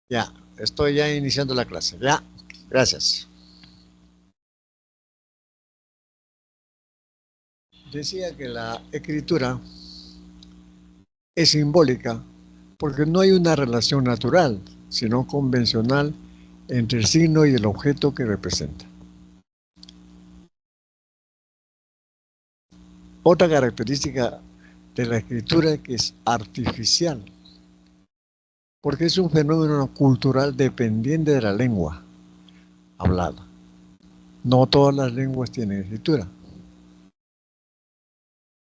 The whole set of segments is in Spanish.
Ya, estoy ya iniciando la clase. Ya, gracias. Decía que la escritura es simbólica porque no hay una relación natural, sino convencional entre el signo y el objeto que representa. Otra característica de la escritura es que es artificial, porque es un fenómeno cultural dependiente de la lengua hablada. No todas las lenguas tienen escritura.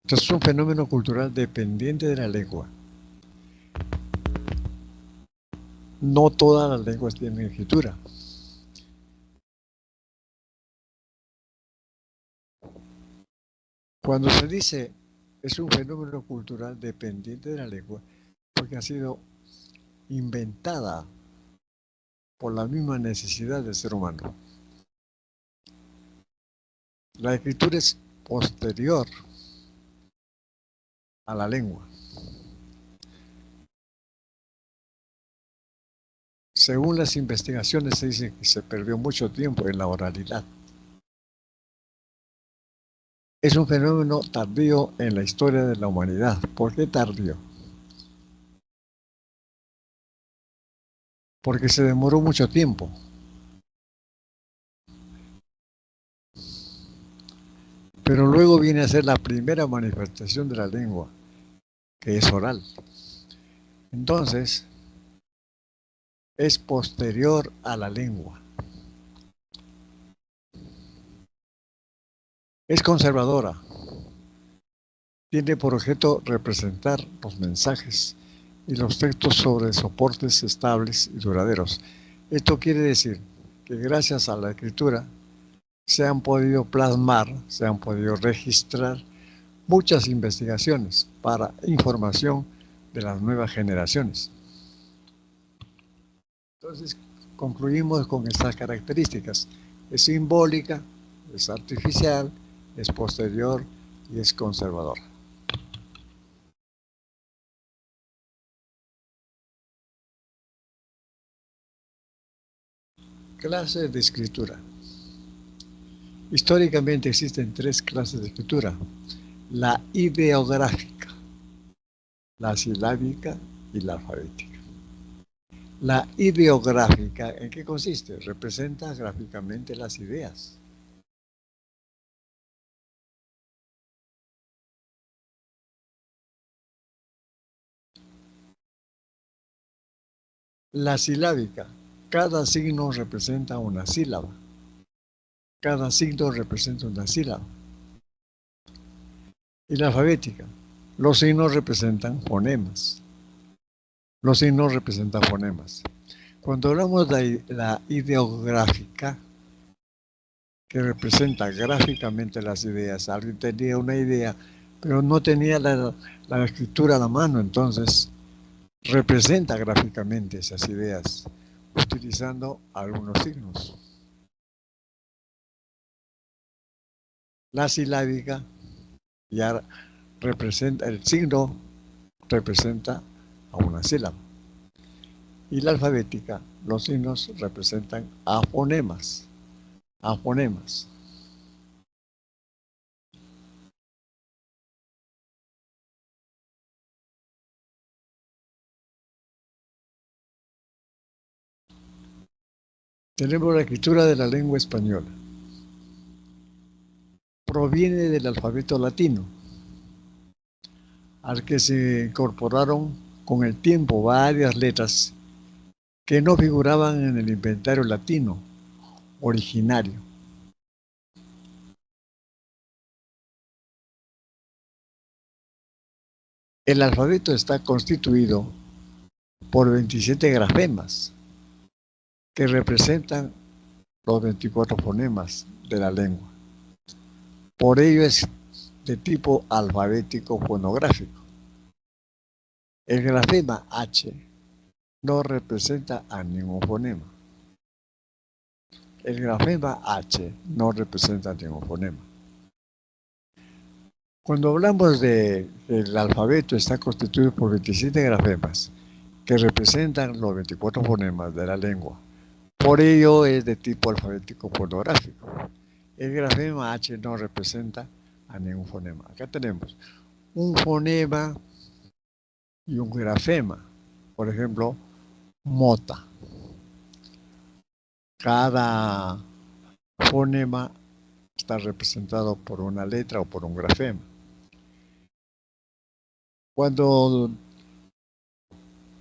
Entonces es un fenómeno cultural dependiente de la lengua. No todas las lenguas tienen escritura. Cuando se dice es un fenómeno cultural dependiente de la lengua, porque ha sido inventada por la misma necesidad del ser humano. La escritura es posterior a la lengua. Según las investigaciones se dice que se perdió mucho tiempo en la oralidad. Es un fenómeno tardío en la historia de la humanidad. ¿Por qué tardío? Porque se demoró mucho tiempo. Pero luego viene a ser la primera manifestación de la lengua, que es oral. Entonces, es posterior a la lengua. Es conservadora. Tiene por objeto representar los mensajes y los textos sobre soportes estables y duraderos. Esto quiere decir que gracias a la escritura se han podido plasmar, se han podido registrar muchas investigaciones para información de las nuevas generaciones. Entonces, concluimos con estas características. Es simbólica, es artificial, es posterior y es conservadora. Clases de escritura. Históricamente existen tres clases de escritura: la ideográfica, la silábica y la alfabética. La ideográfica, ¿en qué consiste? Representa gráficamente las ideas. La silábica, cada signo representa una sílaba. Cada signo representa una sílaba. Y la alfabética, los signos representan fonemas. Los signos representan fonemas. Cuando hablamos de la ideográfica, que representa gráficamente las ideas, alguien tenía una idea, pero no tenía la escritura a la mano, entonces representa gráficamente esas ideas utilizando algunos signos. La silábica ya representa, el signo representa a una sílaba. Y la alfabética, los signos representan a fonemas. A fonemas. Tenemos la escritura de la lengua española. Proviene del alfabeto latino, al que se incorporaron con el tiempo varias letras que no figuraban en el inventario latino originario. El alfabeto está constituido por 27 grafemas que representan los 24 fonemas de la lengua. Por ello es de tipo alfabético fonográfico. El grafema H no representa a ningún fonema. El grafema H no representa ningún fonema. Cuando hablamos de que el alfabeto está constituido por 27 grafemas que representan los 24 fonemas de la lengua. Por ello es de tipo alfabético fonográfico. El grafema H no representa a ningún fonema. Acá tenemos un fonema y un grafema. Por ejemplo, mota. Cada fonema está representado por una letra o por un grafema. Cuando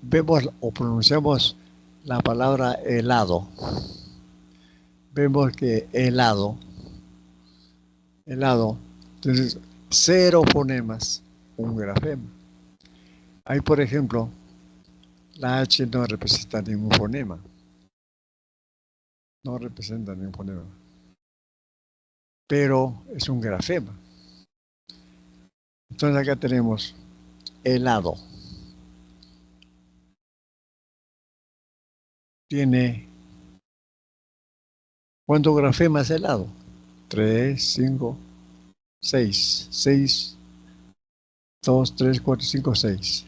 vemos o pronunciamos la palabra helado, vemos que helado, entonces 0 fonemas, un grafema. Ahí, por ejemplo, la H no representa ningún fonema. No representa ningún fonema. Pero es un grafema. Entonces acá tenemos helado. Tiene, ¿cuántos grafemas helado? 3, 5, 6. 6, 2, 3, 4, 5, 6.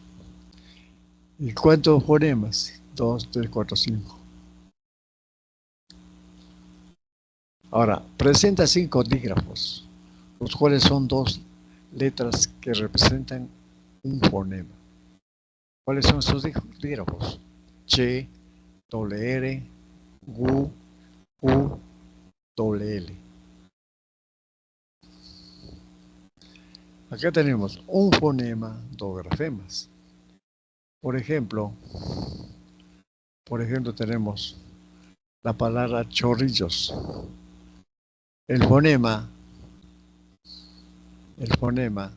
¿Y cuántos fonemas? 2, 3, 4, 5. Ahora, presenta 5 dígrafos, los cuales son 2 letras que representan un fonema. ¿Cuáles son esos dígrafos? Che, doble R, Gu, U, doble L. Acá tenemos un fonema, 2 grafemas. Por ejemplo, tenemos la palabra chorrillos. El fonema, este fonema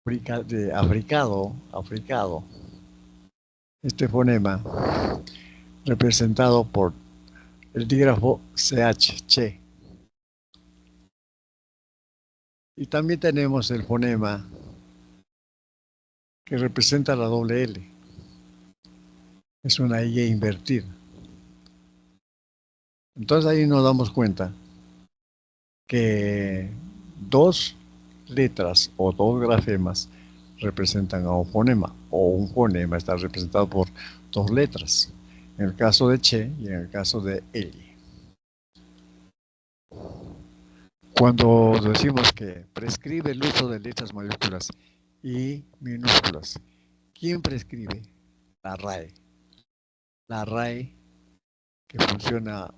africado, este fonema representado por el dígrafo CH, che. Y también tenemos el fonema que representa la doble L. Es una I invertida. Entonces ahí nos damos cuenta que 2 letras o 2 grafemas representan a un fonema, o un fonema está representado por 2 letras, en el caso de che y en el caso de L. Cuando decimos que prescribe el uso de letras mayúsculas y minúsculas, ¿quién prescribe? La RAE. La RAE, que funciona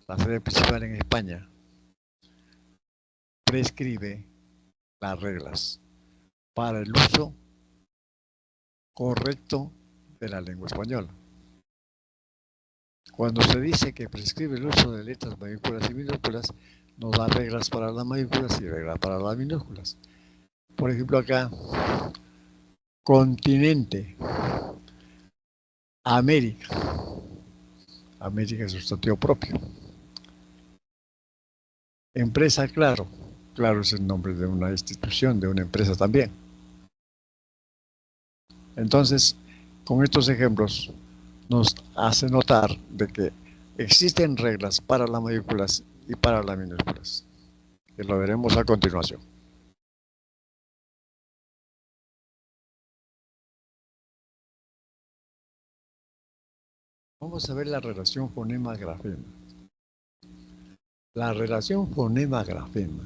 la sede principal en España, prescribe las reglas para el uso correcto de la lengua española. Cuando se dice que prescribe el uso de letras mayúsculas y minúsculas, nos da reglas para las mayúsculas y reglas para las minúsculas. Por ejemplo, acá, continente, América. América es sustantivo propio. Empresa, claro. Claro es el nombre de una institución, de una empresa también. Entonces, con estos ejemplos, nos hace notar de que existen reglas para las mayúsculas y para las minúsculas, que lo veremos a continuación. Vamos a ver la relación fonema-grafema. La relación fonema-grafema.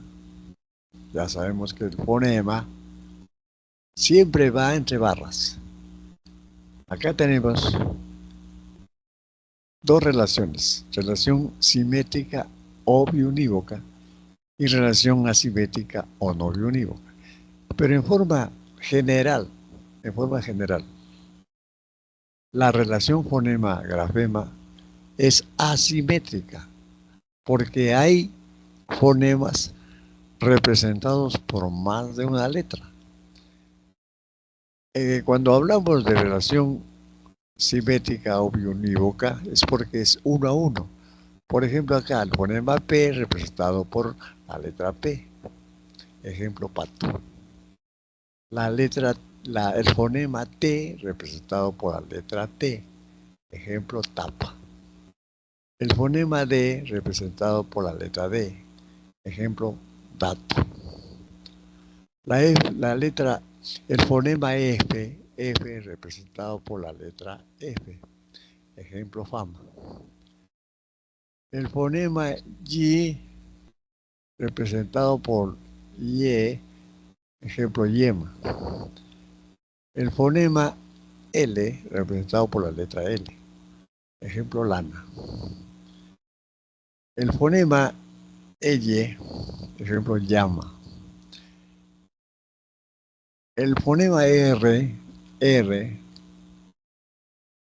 Ya sabemos que el fonema siempre va entre barras. Acá tenemos 2 relaciones, relación simétrica o biunívoca y relación asimétrica o no biunívoca. Pero en forma general, la relación fonema-grafema es asimétrica porque hay fonemas representados por más de una letra. Cuando hablamos de relación simétrica o biunívoca es porque es 1 a 1. Por ejemplo, acá el fonema P representado por la letra P. Ejemplo, pato. El fonema T representado por la letra T. Ejemplo, tapa. El fonema D representado por la letra D. Ejemplo, dato. La letra, el fonema F representado por la letra F. Ejemplo, fama. El fonema Y representado por Y. Ejemplo, yema. El fonema L representado por la letra L. Ejemplo, lana. El fonema Y, ejemplo, llama. El fonema R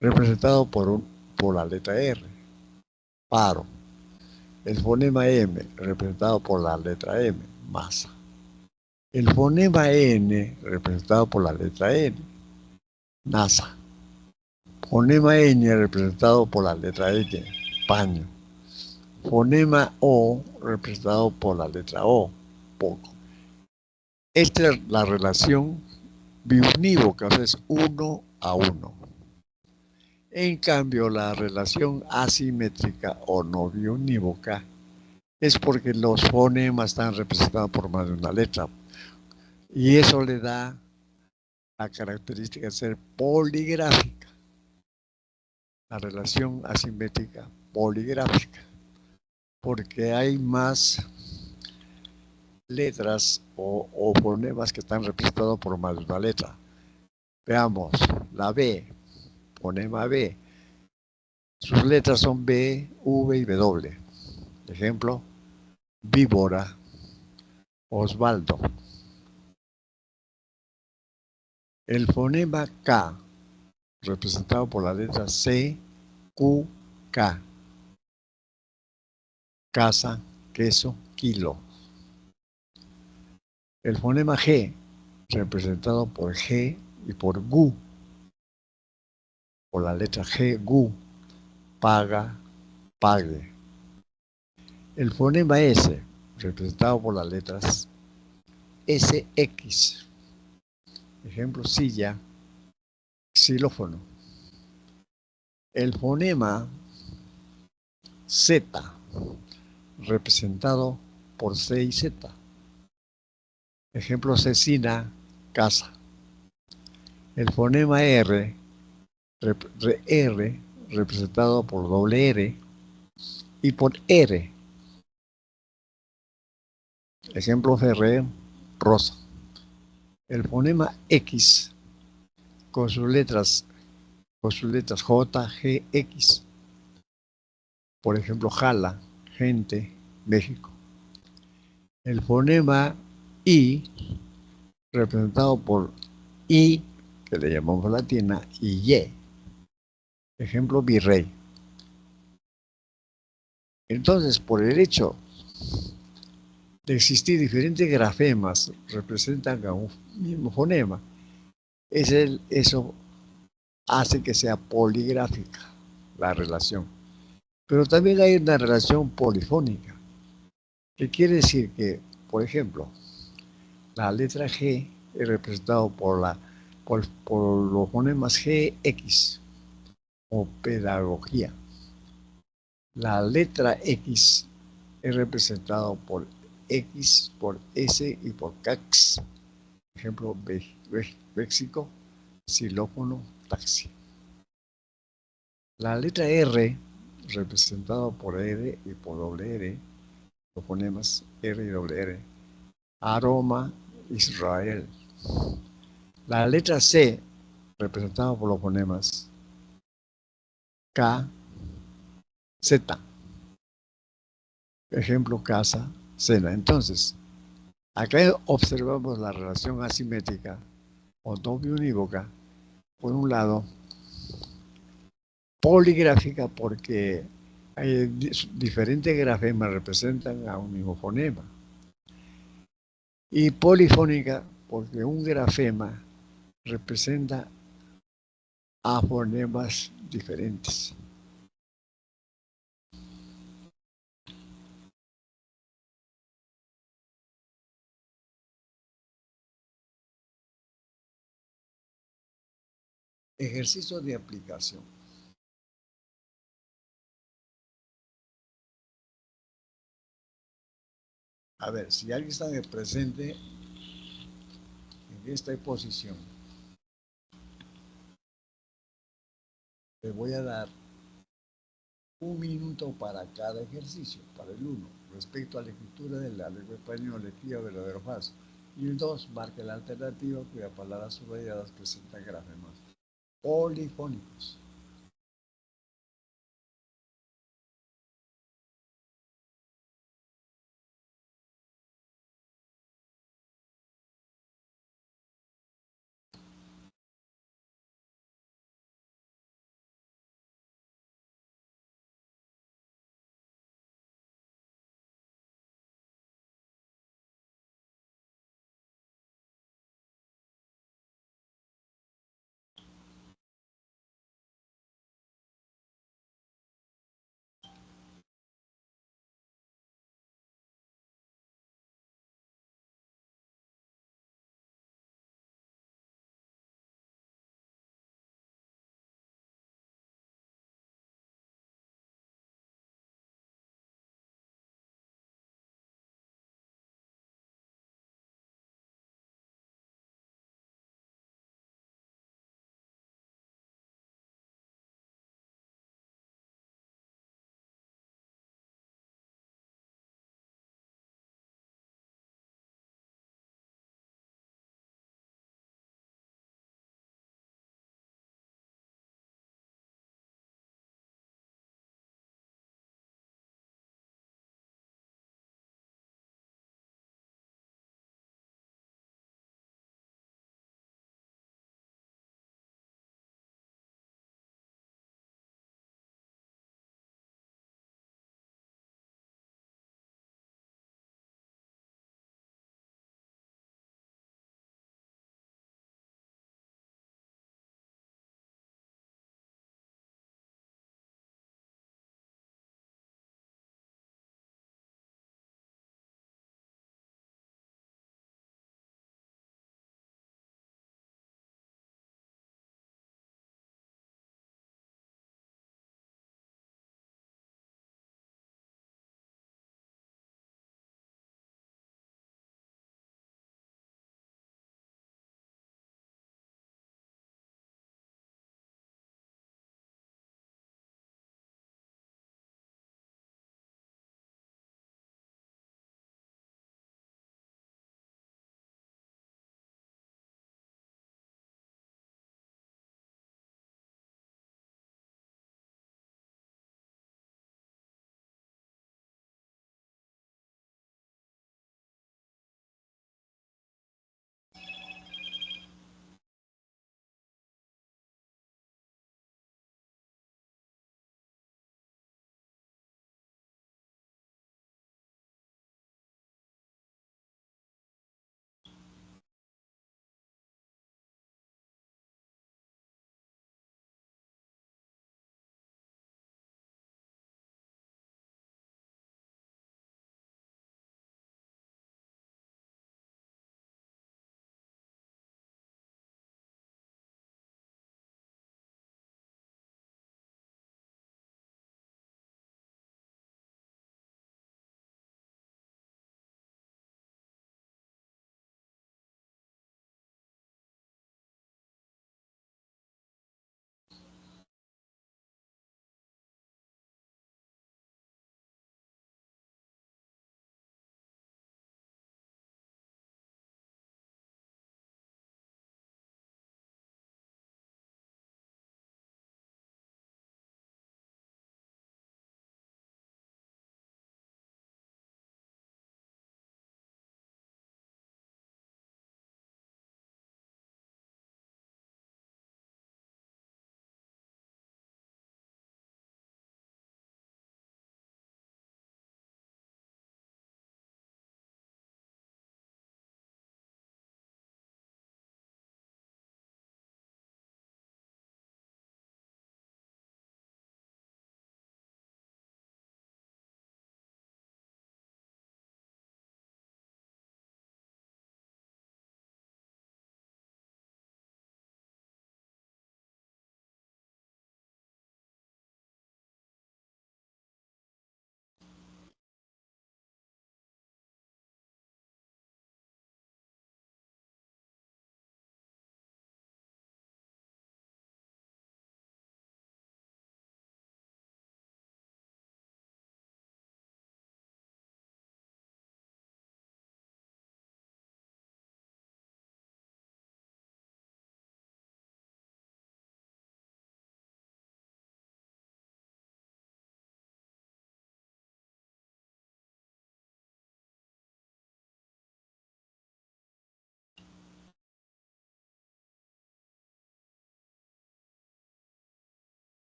representado por la letra R, paro. El fonema M, representado por la letra M, masa. El fonema N, representado por la letra N, NASA. Fonema Ñ, representado por la letra Ñ, paño. Fonema O, representado por la letra O, poco. Esta es la relación biunívoca, o sea, es 1 a 1. En cambio, la relación asimétrica o no biunívoca es porque los fonemas están representados por más de una letra. Y eso le da la característica de ser poligráfica. La relación asimétrica poligráfica. Porque hay más letras o fonemas que están representados por más de una letra. Veamos, la B, fonema B. Sus letras son B, V y W. Ejemplo, víbora, Osvaldo. El fonema K, representado por la letra C, Q, K. Casa, queso, kilo. El fonema G, representado por G y por GU. Por la letra G, GU. Paga, pague. El fonema S, representado por las letras SX. Ejemplo, silla, xilófono. El fonema Z, representado por C y Z. Ejemplo, cecina, casa. El fonema R, representado por doble R y por R. Ejemplo, Ferrer, rosa. El fonema X con sus letras J, G, X. Por ejemplo, jala, gente, México. El fonema I, representado por I, que le llamamos latina, y Y. Ejemplo, virrey. Entonces, por el hecho de existir diferentes grafemas representan a un mismo fonema, eso hace que sea poligráfica la relación. Pero también hay una relación polifónica, que quiere decir que, por ejemplo, la letra G es representado por los fonemas GX o pedagogía. La letra X es representado por X, por S y por CAX. Ejemplo, México, xilófono, taxi. La letra R, representado por R y por doble R, los fonemas R y doble R. Aroma, Israel. La letra C, representada por los fonemas K, Z. Ejemplo, casa, cena. Entonces, acá observamos la relación asimétrica o no biunívoca, por un lado, poligráfica porque hay diferentes grafemas representan a un mismo fonema. Y polifónica porque un grafema representa a fonemas diferentes. Ejercicio de aplicación. A ver, si alguien está en el presente, en esta exposición les voy a dar un minuto para cada ejercicio. Para el 1, respecto a la escritura de la lengua española, escriba verdadero o falso. Y el 2, marque la alternativa cuya palabras subrayadas presentan grafemas polifónicos.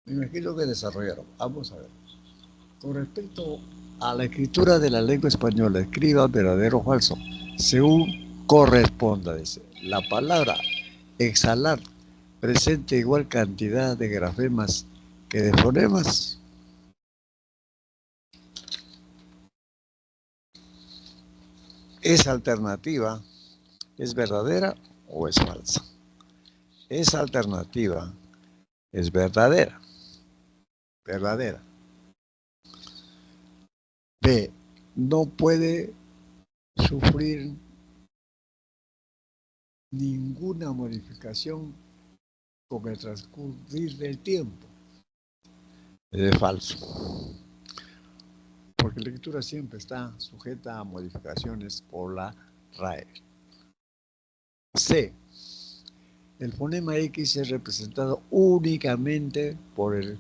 Me imagino que desarrollaron. Vamos a ver. Con respecto a la escritura de la lengua española, escriba verdadero o falso, según corresponda, dice. La palabra exhalar presenta igual cantidad de grafemas que de fonemas. ¿Esa alternativa es verdadera o es falsa? Esa alternativa es verdadera. Verdadera. B. No puede sufrir ninguna modificación con el transcurrir del tiempo. Es falso. Porque la escritura siempre está sujeta a modificaciones por la RAE. C. El fonema X es representado únicamente por el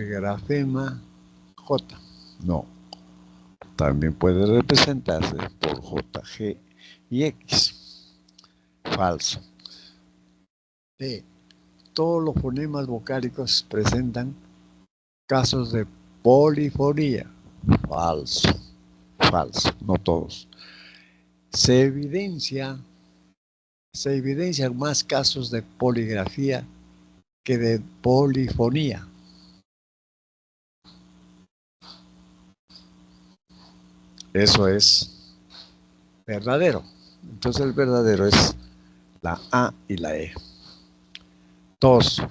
grafema J. No. También puede representarse por J, G y X. Falso. D. Todos los fonemas vocálicos presentan casos de polifonía. Falso. Falso. No todos. Se evidencian más casos de poligrafía que de polifonía. Eso es verdadero. Entonces el verdadero es la A y la E. 2.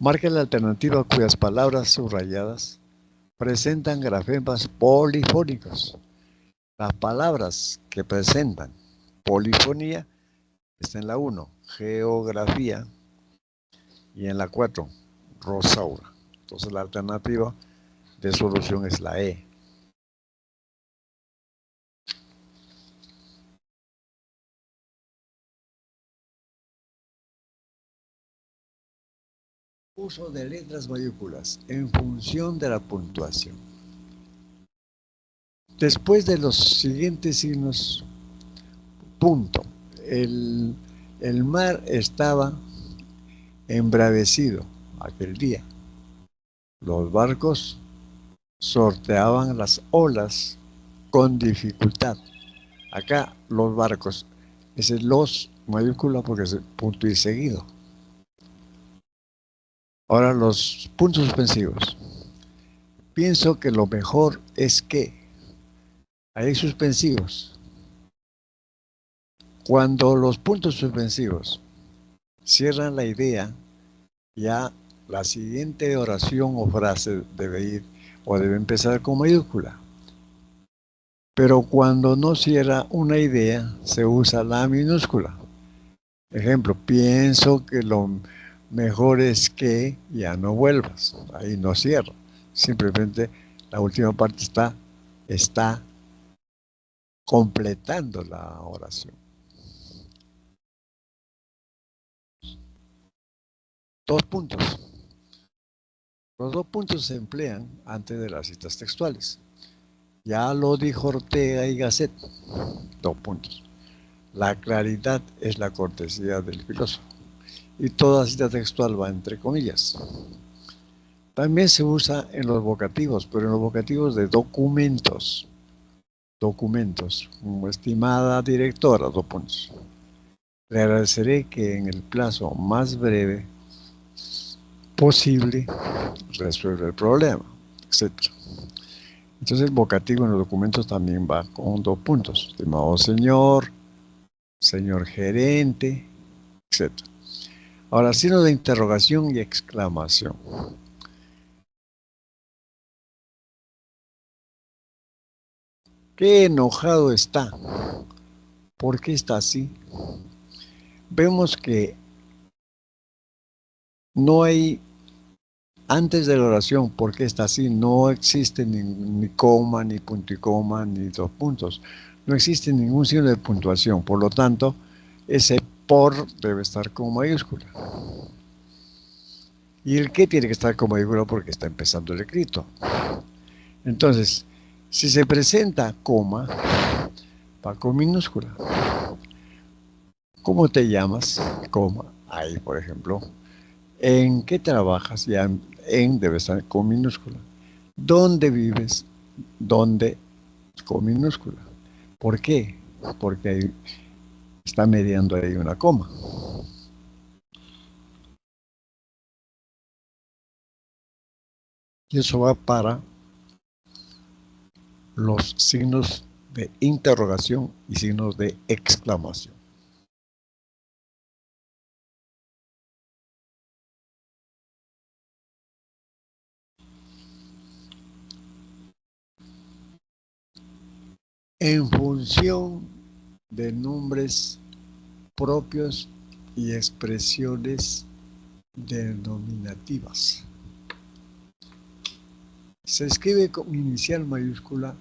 Marque la alternativa cuyas palabras subrayadas presentan grafemas polifónicos. Las palabras que presentan polifonía están en la 1, geografía, y en la 4, Rosaura. Entonces la alternativa de solución es la E. Uso de letras mayúsculas en función de la puntuación. Después de los siguientes signos, punto. El mar estaba embravecido aquel día. Los barcos sorteaban las olas con dificultad. Acá los barcos, ese es los mayúscula porque es el punto y seguido. Ahora los puntos suspensivos. Pienso que lo mejor es que hay suspensivos. Cuando los puntos suspensivos cierran la idea, ya la siguiente oración o frase debe ir o debe empezar con mayúscula. Pero cuando no cierra una idea, se usa la minúscula. Ejemplo, pienso que lo mejor es que ya no vuelvas. Ahí no cierra. Simplemente la última parte está completando la oración. 2 puntos. Los 2 puntos se emplean antes de las citas textuales. Ya lo dijo Ortega y Gasset. 2 puntos. La claridad es la cortesía del filósofo. Y toda cita textual va entre comillas. También se usa en los vocativos, pero en los vocativos de documentos. Documentos. Como estimada directora, 2 puntos. Le agradeceré que en el plazo más breve posible resuelva el problema, etc. Entonces el vocativo en los documentos también va con 2 puntos. Estimado señor, señor gerente, etc. Ahora, signo de interrogación y exclamación. ¡Qué enojado está! ¿Por qué está así? Vemos que no hay, antes de la oración, ¿por qué está así? No existe ni coma, ni punto y coma, ni 2 puntos. No existe ningún signo de puntuación. Por lo tanto, ese por debe estar con mayúscula. Y el que tiene que estar con mayúscula porque está empezando el escrito. Entonces, si se presenta coma, va con minúscula. ¿Cómo te llamas? Coma. Ahí, por ejemplo, ¿En qué trabajas? Ya en debe estar con minúscula. ¿Dónde vives? ¿Dónde con minúscula? ¿Por qué? Porque ahí está mediando ahí una coma. Y eso va para los signos de interrogación y signos de exclamación. En función de nombres propios y expresiones denominativas. Se escribe con inicial mayúscula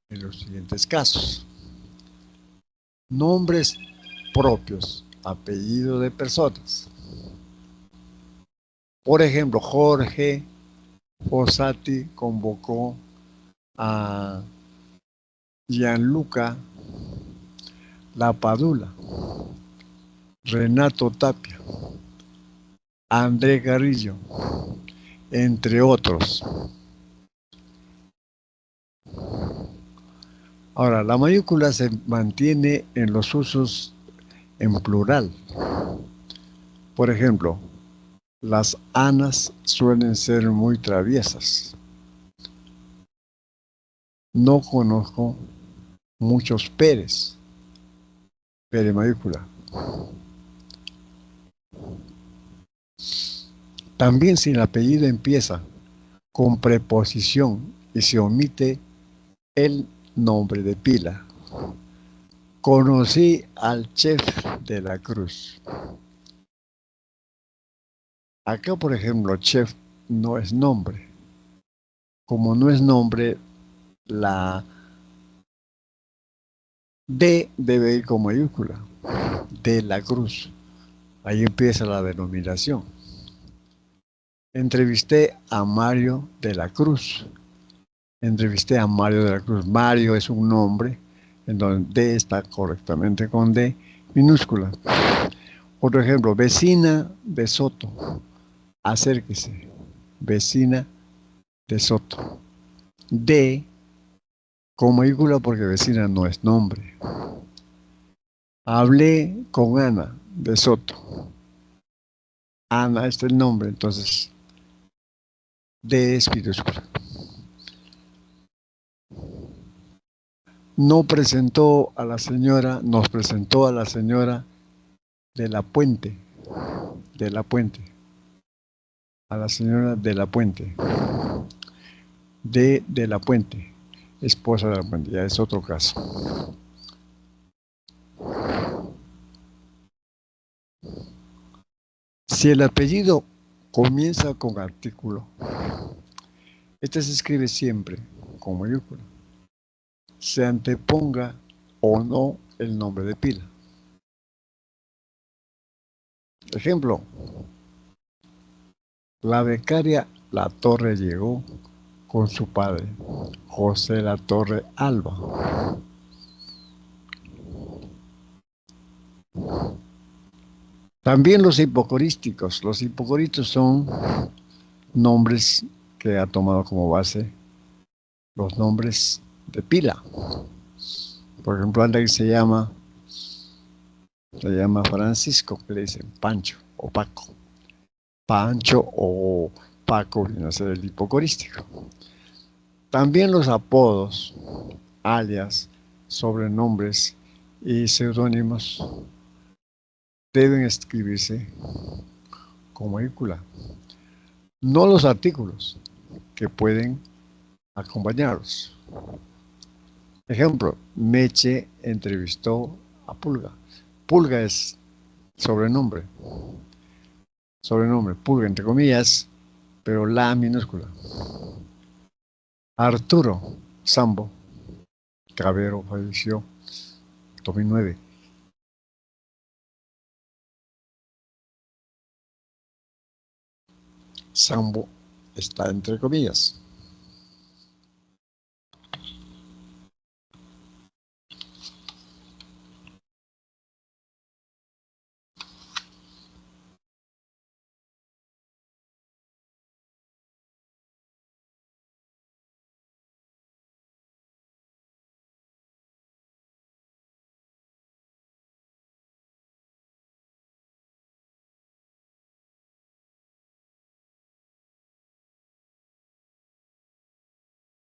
en los siguientes casos. Nombres propios, apellido de personas. Por ejemplo, Jorge Fossati convocó a Gianluca Lapadula, Renato Tapia, André Carrillo, entre otros. Ahora, la mayúscula se mantiene en los usos en plural. Por ejemplo, las Anas suelen ser muy traviesas. No conozco muchos Pérez. Pérez mayúscula. También si el apellido empieza con preposición y se omite el nombre de pila. Conocí al chef de la Cruz. Acá, por ejemplo, chef no es nombre. Como no es nombre, la D debe ir con mayúscula. De la Cruz. Ahí empieza la denominación. Entrevisté a Mario de la Cruz. Entrevisté a Mario de la Cruz. Mario es un nombre en donde D está correctamente con D minúscula. Otro ejemplo, vecina de Soto. Acérquese. Vecina de Soto. D con mayúscula porque vecina no es nombre. Hablé con Ana de Soto. Ana es el nombre, entonces D es minúscula. No presentó a la señora, nos presentó a la señora de la Puente, de la Puente, a la señora de la Puente, de la Puente, esposa de la Puente, ya es otro caso. Si el apellido comienza con artículo, este se escribe siempre con mayúscula, se anteponga o no el nombre de pila. Ejemplo, la becaria La Torre llegó con su padre, José La Torre Alba. También los hipocorísticos. Los hipocorísticos son nombres que ha tomado como base los nombres de pila. Por ejemplo, alguien se llama Francisco, que le dicen Pancho o Paco. Pancho o Paco viene a ser el hipocorístico. También los apodos, alias, sobrenombres y seudónimos deben escribirse con mayúscula. No los artículos que pueden acompañarlos. Ejemplo, Meche entrevistó a Pulga. Pulga es sobrenombre. Sobrenombre, Pulga entre comillas, pero la minúscula. Arturo Sambo Cabero falleció 2009. Sambo está entre comillas.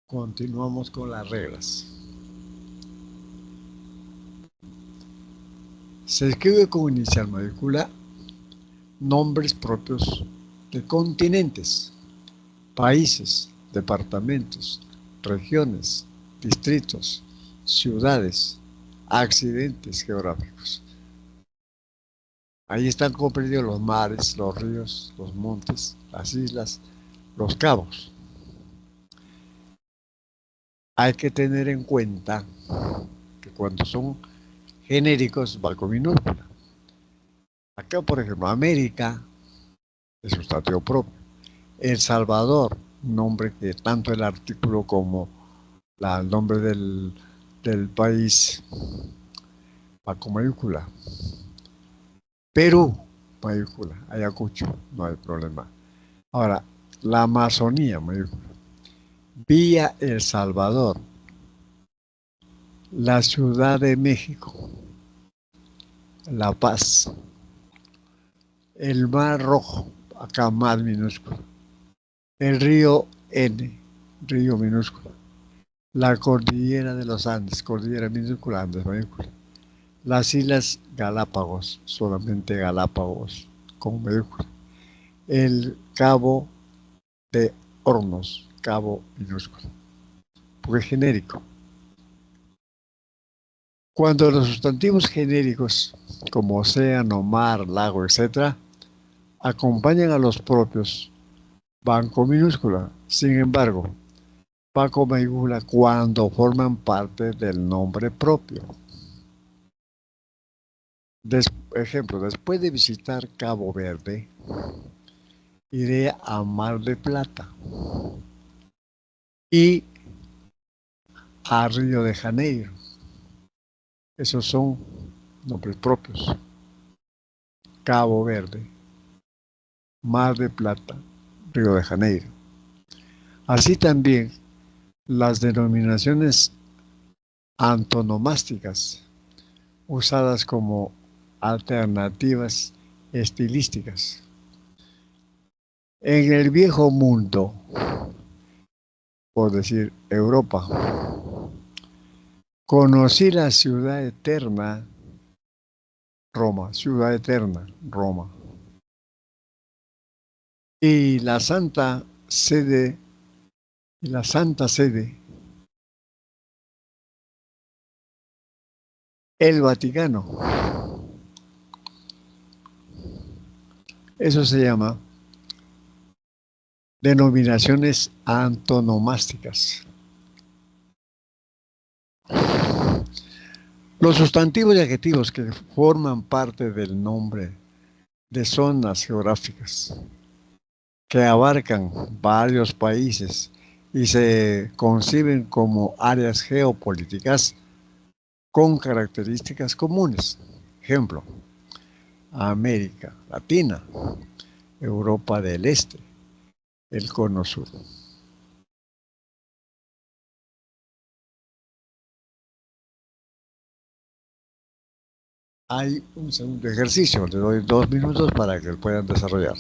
Continuamos con las reglas. Se escribe con inicial mayúscula nombres propios de continentes, países, departamentos, regiones, distritos, ciudades, accidentes geográficos. Ahí están comprendidos los mares, los ríos, los montes, las islas, los cabos. Hay que tener en cuenta que cuando son genéricos va con minúscula. Acá, por ejemplo, América es sustantivo propio. El Salvador, nombre que tanto el artículo como el nombre del país va con mayúscula. Perú, mayúscula. Ayacucho, no hay problema. Ahora, la Amazonía, mayúscula. Villa El Salvador, la Ciudad de México, La Paz, el Mar Rojo, acá más minúscula. El río N, río minúscula. La cordillera de los Andes, cordillera minúscula, Andes mayúscula. Las Islas Galápagos, solamente Galápagos con mayúscula. El Cabo de Hornos, cabo minúscula, porque es genérico. Cuando los sustantivos genéricos, como océano, mar, lago, etc., acompañan a los propios, van con minúscula. Sin embargo, va con mayúscula cuando forman parte del nombre propio. Ejemplo, después de visitar Cabo Verde, iré a Mar de Plata y a Río de Janeiro. Esos son nombres propios. Cabo Verde, Mar de Plata, Río de Janeiro. Así también las denominaciones antonomásticas, usadas como alternativas estilísticas. En el viejo mundo, por decir Europa, conocí la ciudad eterna, Roma, ciudad eterna, Roma. Y la Santa Sede, el Vaticano. Eso se llama denominaciones antonomásticas. Los sustantivos y adjetivos que forman parte del nombre de zonas geográficas que abarcan varios países y se conciben como áreas geopolíticas con características comunes. Ejemplo, América Latina, Europa del Este, el Cono Sur. Hay un segundo ejercicio, le doy 2 minutos para que puedan desarrollar.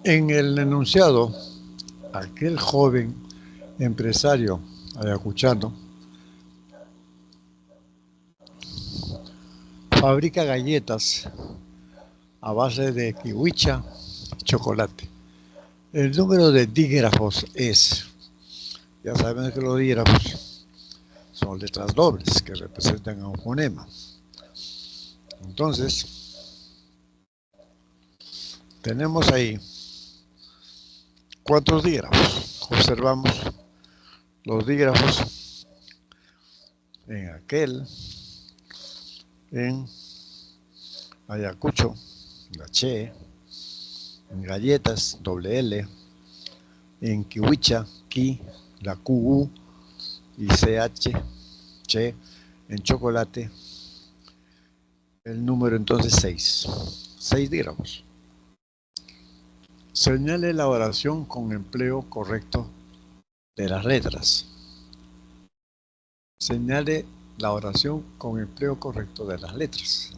En el enunciado, aquel joven empresario ayacuchano fabrica galletas a base de kiwicha y chocolate. El número de dígrafos es, ya saben que los dígrafos son letras dobles que representan a un fonema. Entonces, tenemos ahí ¿cuántos dígrafos? Observamos los dígrafos en aquel, en Ayacucho, la Che, en galletas, doble L, en kiwicha, ki, la QU y CH, Che, en chocolate, el número entonces 6. 6 dígrafos. Señale la oración con empleo correcto de las letras. Señale la oración con empleo correcto de las letras.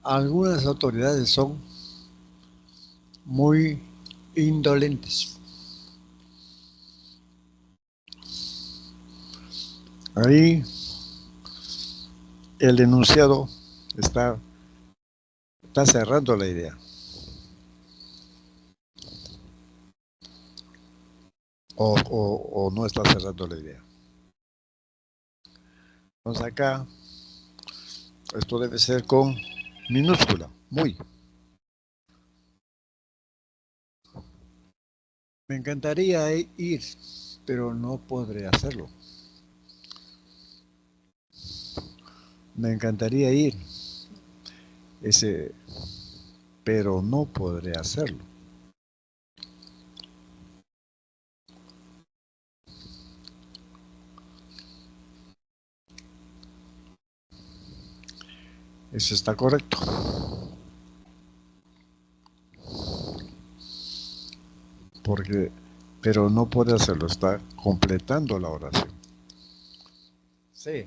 Algunas autoridades son muy indolentes. Ahí el enunciado está cerrando la idea. O no está cerrando la idea. Entonces acá, esto debe ser con minúscula, muy. Me encantaría ir, pero no podré hacerlo. Me encantaría ir, pero no podré hacerlo. Eso está correcto. Pero no puede hacerlo, está completando la oración. Sí.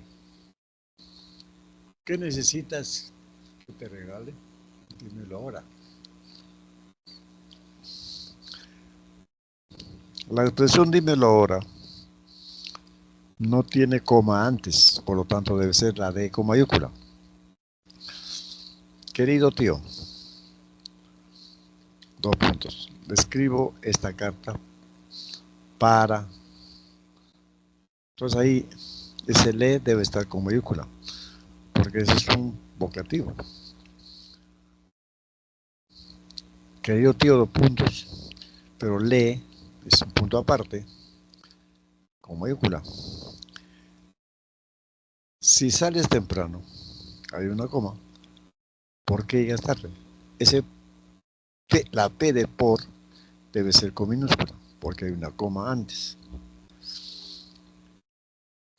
¿Qué necesitas que te regale? Dímelo ahora. La expresión dímelo ahora no tiene coma antes, por lo tanto debe ser la D con mayúscula. Querido tío, 2 puntos. Le escribo esta carta para. Entonces ahí ese le debe estar con mayúscula, porque ese es un vocativo. Querido tío, 2 puntos, pero le es un punto aparte, con mayúscula. Si sales temprano, hay una coma. ¿Por qué llegas tarde? La P de por debe ser con minúscula, porque hay una coma antes.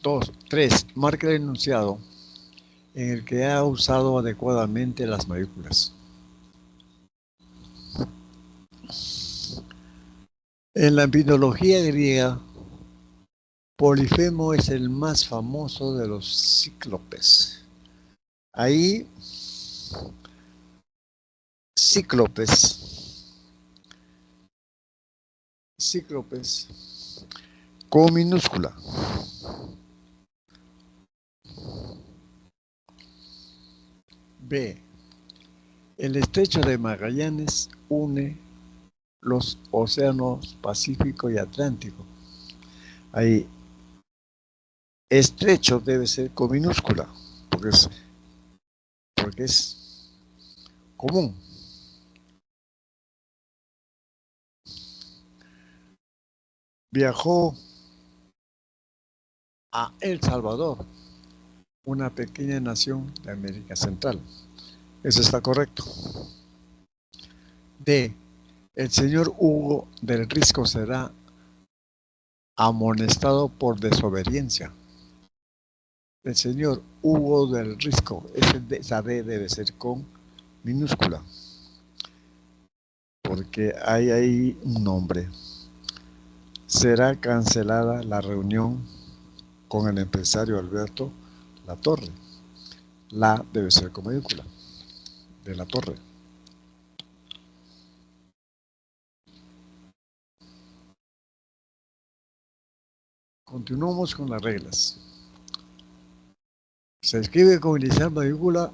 2, 3. Marca el enunciado en el que ha usado adecuadamente las mayúsculas. En la mitología griega, Polifemo es el más famoso de los cíclopes. Ahí, cíclopes con minúscula. B. El estrecho de Magallanes une los océanos Pacífico y Atlántico. Ahí, estrecho debe ser con minúscula, porque es común. Viajó a El Salvador, una pequeña nación de América Central. Eso está correcto. D. El señor Hugo del Risco será amonestado por desobediencia. El señor Hugo del Risco, esa D debe ser con minúscula, porque hay ahí un nombre. Será cancelada la reunión con el empresario Alberto Latorre. La debe ser con mayúscula, de Latorre. Continuamos con las reglas. Se escribe con inicial mayúscula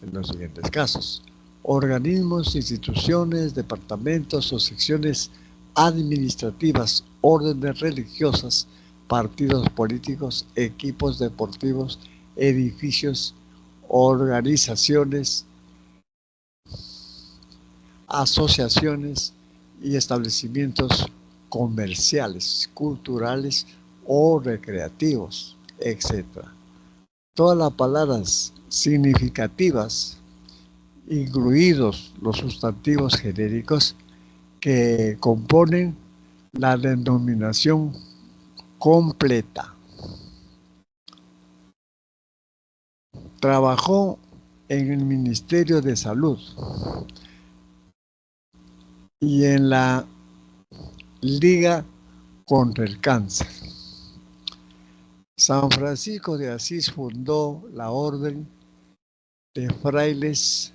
en los siguientes casos: organismos, instituciones, departamentos o secciones administrativas, órdenes religiosas, partidos políticos, equipos deportivos, edificios, organizaciones, asociaciones y establecimientos comerciales, culturales o recreativos, etc. Todas las palabras significativas, incluidos los sustantivos genéricos que componen la denominación completa. Trabajó en el Ministerio de Salud y en la Liga contra el Cáncer. San Francisco de Asís fundó la Orden de Frailes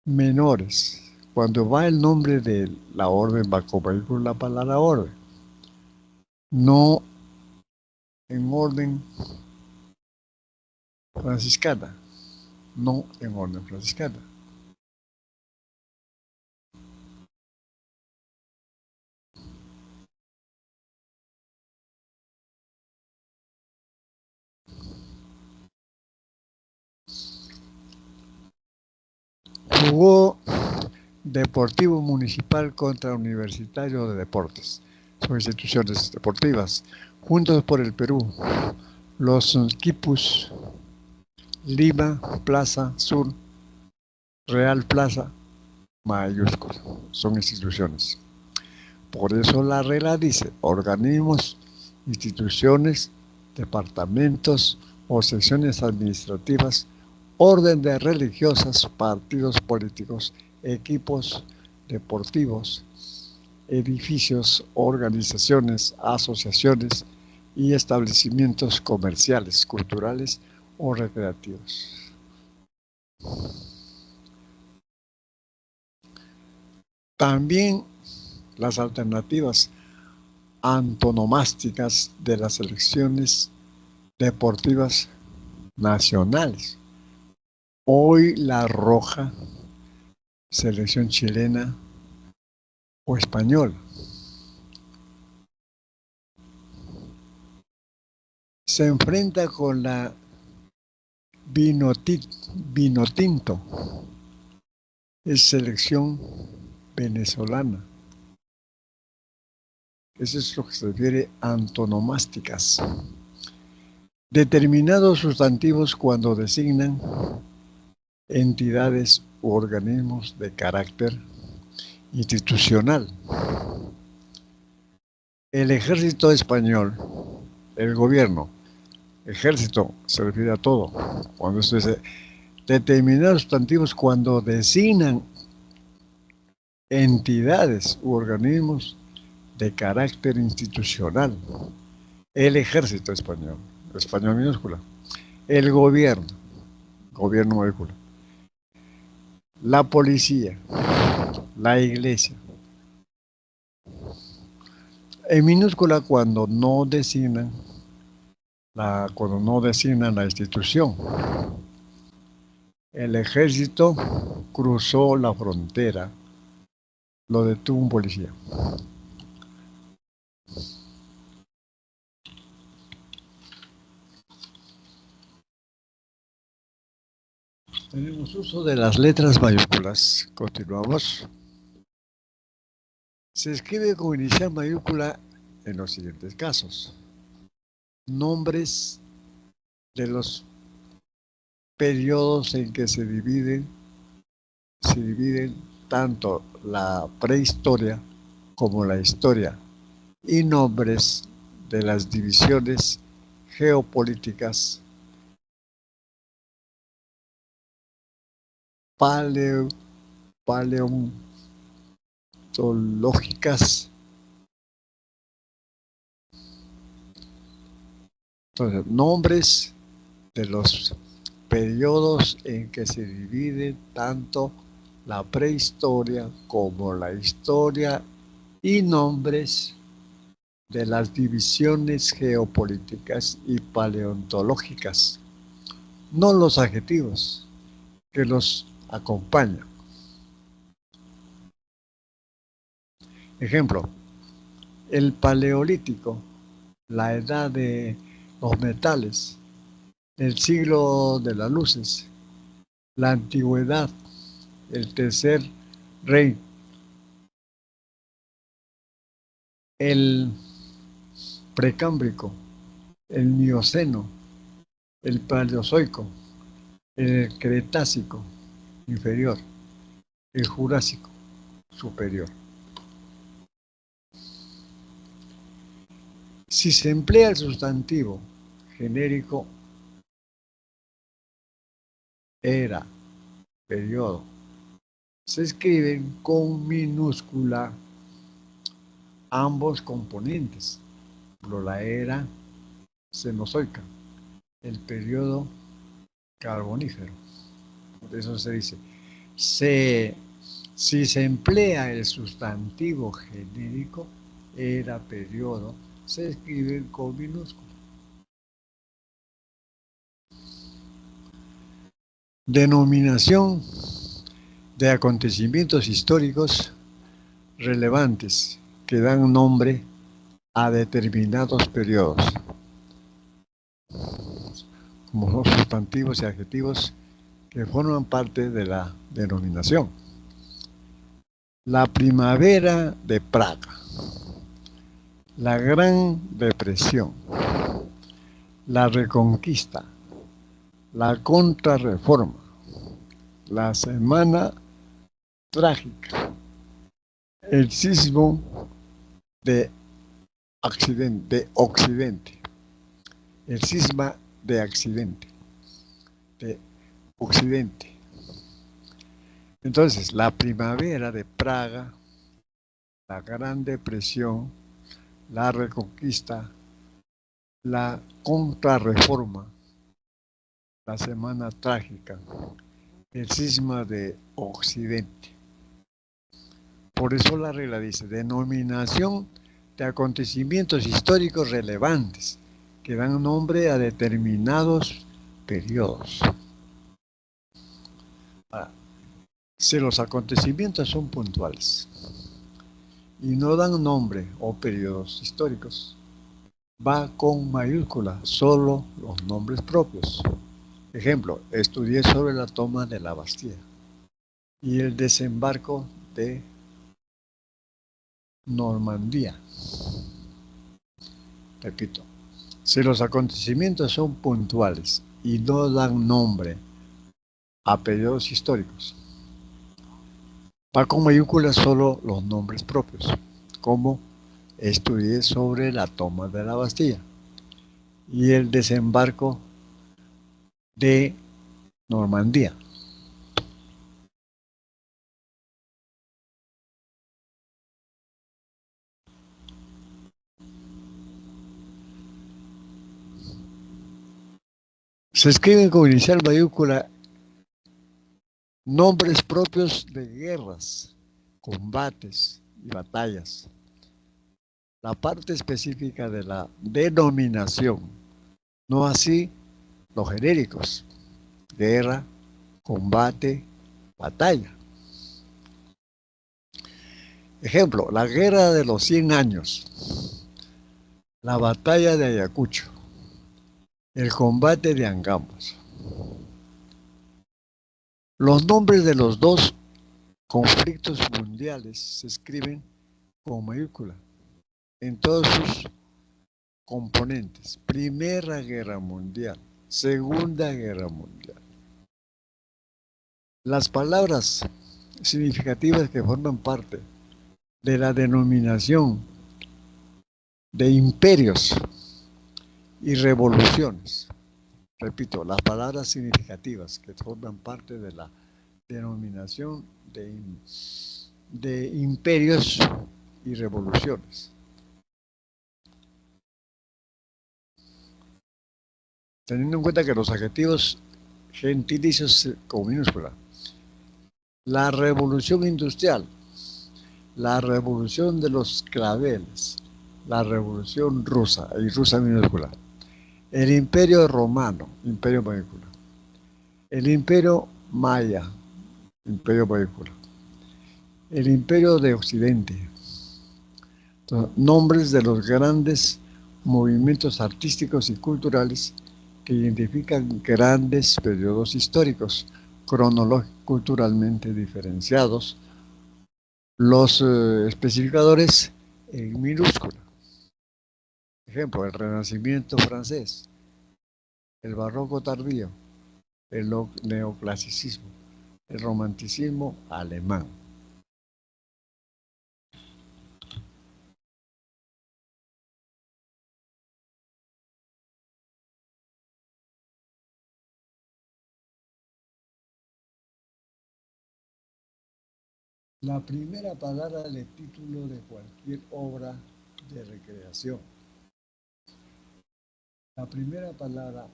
Menores. Cuando va el nombre de la orden, va con la palabra orden, no en orden franciscana, no en orden franciscana. Jugó Deportivo Municipal contra Universitario de Deportes. Son instituciones deportivas. Juntos por el Perú. Los equipos Lima, Plaza, Sur, Real Plaza, mayúscula. Son instituciones. Por eso la regla dice: organismos, instituciones, departamentos o secciones administrativas, órdenes religiosas, partidos políticos, equipos deportivos, edificios, organizaciones, asociaciones y establecimientos comerciales, culturales o recreativos. También las alternativas antonomásticas de las selecciones deportivas nacionales. Hoy la roja, selección chilena o española. Se enfrenta con la Vinotinto, es selección venezolana. Eso es lo que se refiere a antonomásticas. Determinados sustantivos cuando designan entidades u organismos de carácter institucional. El ejército español, el gobierno, ejército se refiere a todo. Cuando se dice determinados sustantivos cuando designan entidades u organismos de carácter institucional. El ejército español, español minúscula. El gobierno, gobierno mayúscula. La policía, la iglesia. En minúscula cuando no designan la institución. El ejército cruzó la frontera, lo detuvo un policía. Tenemos uso de las letras mayúsculas. Continuamos. Se escribe con inicial mayúscula en los siguientes casos: nombres de los periodos en que se dividen tanto la prehistoria como la historia, y nombres de las divisiones geopolíticas paleontológicas. Entonces, nombres de los periodos en que se divide tanto la prehistoria como la historia, y nombres de las divisiones geopolíticas y paleontológicas, no los adjetivos que los acompañan. Ejemplo, el Paleolítico, la edad de los metales, el siglo de las luces, la antigüedad, el tercer rey, el precámbrico, el mioceno, el paleozoico, el cretácico inferior, el jurásico superior. Si se emplea el sustantivo genérico era, periodo, se escriben con minúscula ambos componentes, la era cenozoica, el periodo carbonífero. Por eso se dice, si se emplea el sustantivo genérico era, periodo, se escribe con minúscula. Denominación de acontecimientos históricos relevantes que dan nombre a determinados periodos, como los sustantivos y adjetivos que forman parte de la denominación. La primavera de Praga, la Gran Depresión, la Reconquista, la Contrarreforma, la Semana Trágica, el sismo de Occidente, el cisma de Occidente. Entonces, la primavera de Praga, la Gran Depresión, la Reconquista, la Contrarreforma, la Semana Trágica, el cisma de Occidente. Por eso la regla dice, denominación de acontecimientos históricos relevantes que dan nombre a determinados periodos. Ahora, si los acontecimientos son puntuales y no dan nombre o periodos históricos, va con mayúscula, solo los nombres propios. Ejemplo, estudié sobre la toma de la Bastilla y el desembarco de Normandía. Repito, si los acontecimientos son puntuales y no dan nombre a periodos históricos, va con mayúsculas solo los nombres propios, como estudié sobre la toma de la Bastilla y el desembarco de Normandía. Se escriben con inicial mayúscula nombres propios de guerras, combates y batallas. La parte específica de la denominación, no así los genéricos, guerra, combate, batalla. Ejemplo, la guerra de los 100 años, la batalla de Ayacucho, el combate de Angamos. Los nombres de los dos conflictos mundiales se escriben con mayúscula en todos sus componentes. Primera Guerra Mundial, Segunda Guerra Mundial. Las palabras significativas que forman parte de la denominación de imperios y revoluciones. Repito, las palabras significativas que forman parte de la denominación de imperios y revoluciones. Teniendo en cuenta que los adjetivos gentilicios con minúscula. La revolución industrial, la revolución de los claveles, la Revolución Rusa, y rusa minúscula, el Imperio Romano, imperio mayúscula, el Imperio Maya, imperio mayúscula, el Imperio de Occidente. Entonces, nombres de los grandes movimientos artísticos y culturales que identifican grandes periodos históricos, cronológicos, culturalmente diferenciados, los especificadores en minúscula. Ejemplo, el Renacimiento francés, el Barroco tardío, el neoclasicismo, el romanticismo alemán. La primera palabra del título de cualquier obra de recreación. La primera palabra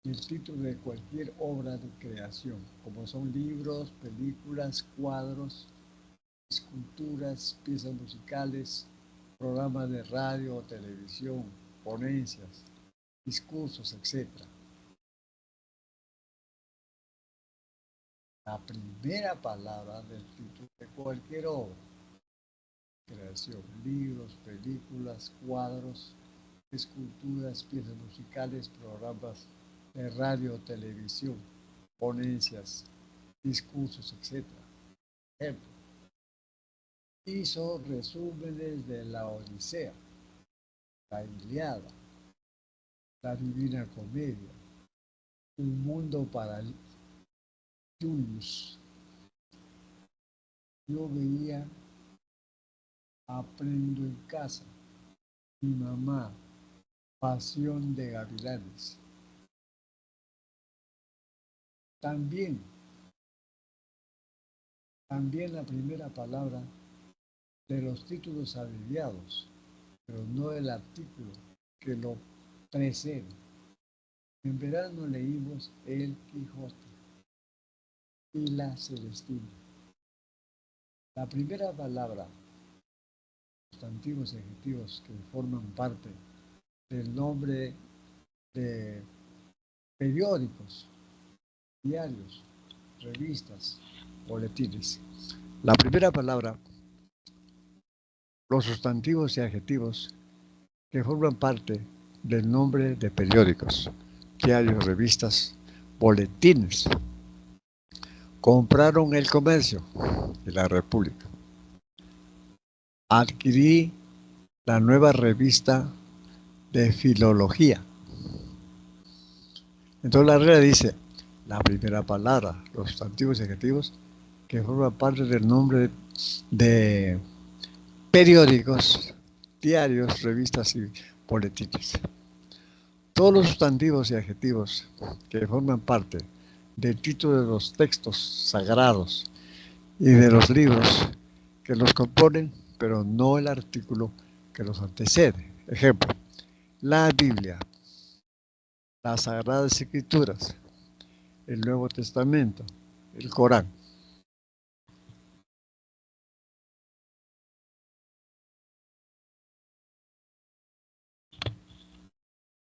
del título de cualquier obra de creación, como son libros, películas, cuadros, esculturas, piezas musicales, programas de radio o televisión, ponencias, discursos, etc. La primera palabra del título de cualquier obra, creación, libros, películas, cuadros, esculturas, piezas musicales, programas de radio, televisión, ponencias, discursos, etc. Ejemplo, hizo resúmenes de la Odisea, la Ilíada, la Divina Comedia, Un Mundo para Julius. Yo veía Aprendo en Casa, Mi Mamá, Pasión de Gavilanes. También la primera palabra de los títulos abreviados, pero no del artículo que lo precede. En verano leímos El Quijote y La Celestina. La primera palabra, sustantivos y adjetivos que forman parte del nombre de periódicos, diarios, revistas, boletines. La primera palabra, los sustantivos y adjetivos que forman parte del nombre de periódicos, diarios, revistas, boletines. Compraron El Comercio y La República. Adquirí la nueva revista de filología. Entonces la regla dice, la primera palabra, los sustantivos y adjetivos que forman parte del nombre de periódicos, diarios, revistas y boletines. Todos los sustantivos y adjetivos que forman parte del título de los textos sagrados y de los libros que los componen, pero no el artículo que los antecede. Ejemplo, la Biblia, las Sagradas Escrituras, el Nuevo Testamento, el Corán.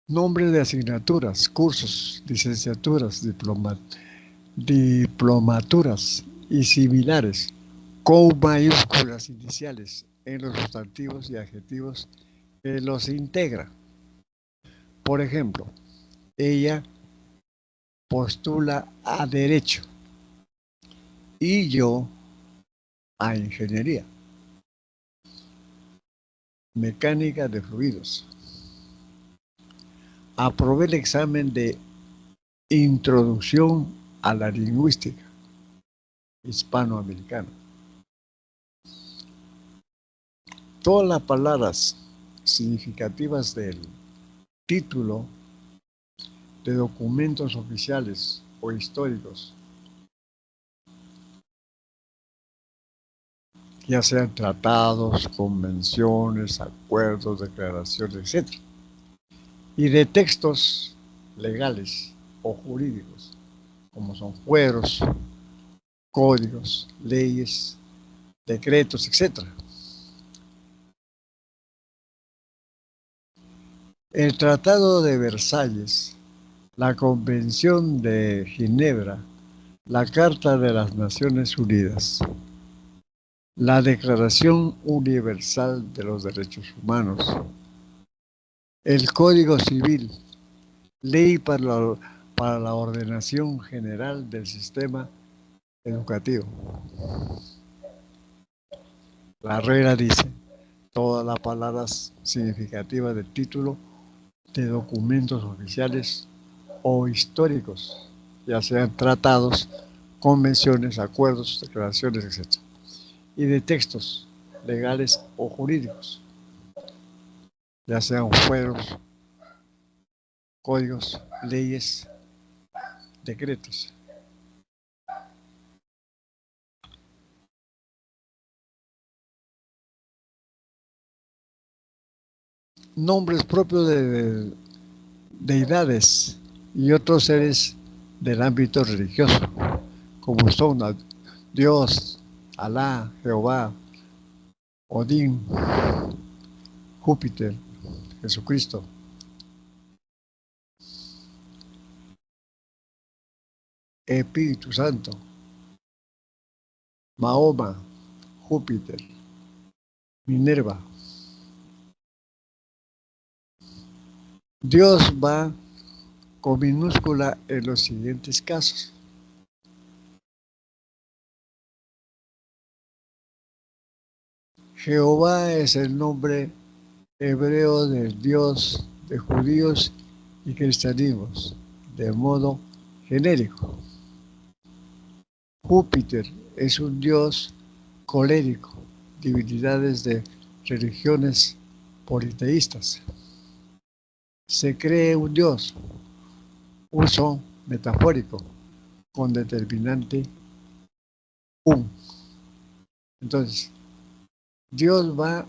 Nombres de asignaturas, cursos, licenciaturas, diplomaturas y similares, con mayúsculas iniciales en los sustantivos y adjetivos que los integran. Por ejemplo, ella postula a Derecho y yo a Ingeniería. Mecánica de fluidos. Aprobé el examen de Introducción a la Lingüística Hispanoamericana. Todas las palabras significativas del título de documentos oficiales o históricos, ya sean tratados, convenciones, acuerdos, declaraciones, etc. Y de textos legales o jurídicos, como son fueros, códigos, leyes, decretos, etc. El Tratado de Versalles, la Convención de Ginebra, la Carta de las Naciones Unidas, la Declaración Universal de los Derechos Humanos, el Código Civil, ley para la ordenación general del sistema educativo. La regla dice, todas las palabras significativas del título de documentos oficiales o históricos, ya sean tratados, convenciones, acuerdos, declaraciones, etc. Y de textos legales o jurídicos, ya sean fueros, códigos, leyes, decretos. Nombres propios de deidades y otros seres del ámbito religioso, como son Dios, Alá, Jehová, Odín, Júpiter, Jesucristo. Espíritu Santo, Mahoma, Júpiter, Minerva. Dios va con minúscula en los siguientes casos. Jehová es el nombre hebreo del Dios de judíos y cristianos, de modo genérico. Júpiter es un dios colérico, divinidades de religiones politeístas. Se cree un dios, uso metafórico, con determinante un. Entonces, Dios va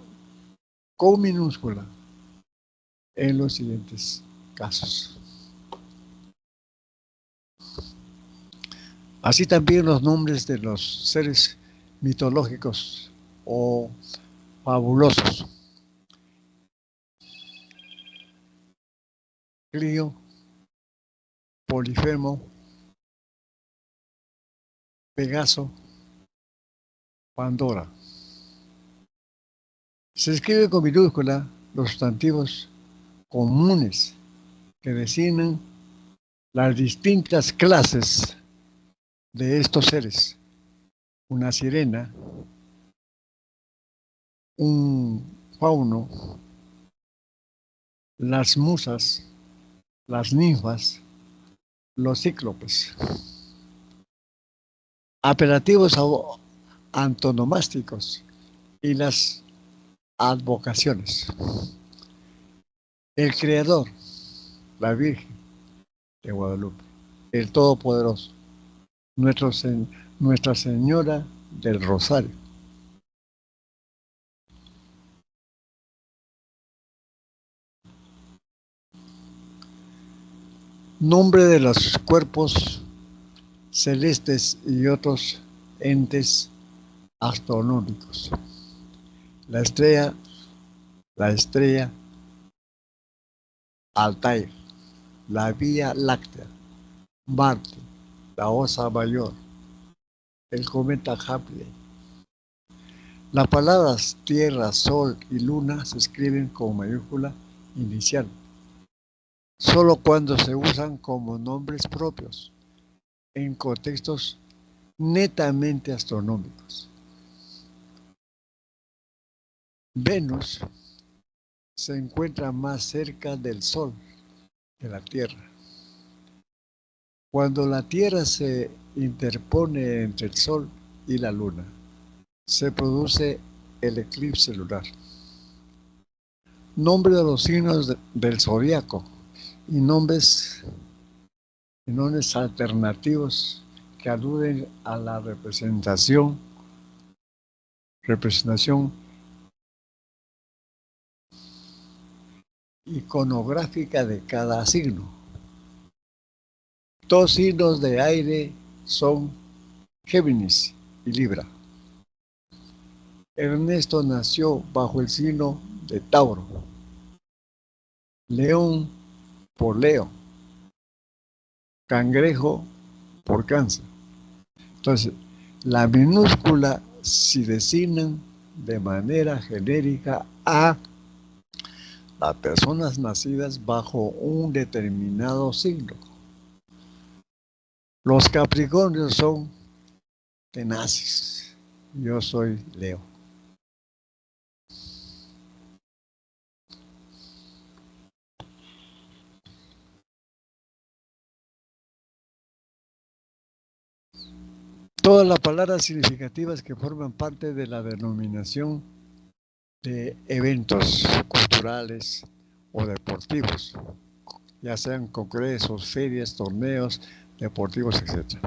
con minúscula en los siguientes casos. Así también los nombres de los seres mitológicos o fabulosos. Clio, Polifemo, Pegaso, Pandora. Se escribe con minúscula los sustantivos comunes que designan las distintas clases de estos seres. Una sirena, un fauno, las musas, las ninfas, los cíclopes. Apelativos antonomásticos y las advocaciones. El Creador, la Virgen de Guadalupe, el Todopoderoso, Nuestra Señora del Rosario. Nombre de los cuerpos celestes y otros entes astronómicos. La estrella Altair, la Vía Láctea, Marte, la Osa Mayor, el cometa Halley. Las palabras Tierra, Sol y Luna se escriben con mayúscula inicial, solo cuando se usan como nombres propios, en contextos netamente astronómicos. Venus se encuentra más cerca del Sol que la Tierra. Cuando la Tierra se interpone entre el Sol y la Luna, se produce el eclipse lunar. Nombre de los signos del zodiaco y nombres alternativos que aluden a la representación iconográfica de cada signo. Dos signos de aire son Géminis y Libra. Ernesto nació bajo el signo de Tauro. león por Leo, cangrejo por cáncer. Entonces, la minúscula se designan de manera genérica a las personas nacidas bajo un determinado signo. Los Capricornios son tenaces. Yo soy Leo. Todas las palabras significativas que forman parte de la denominación de eventos culturales o deportivos, ya sean congresos, ferias, torneos deportivos, etc.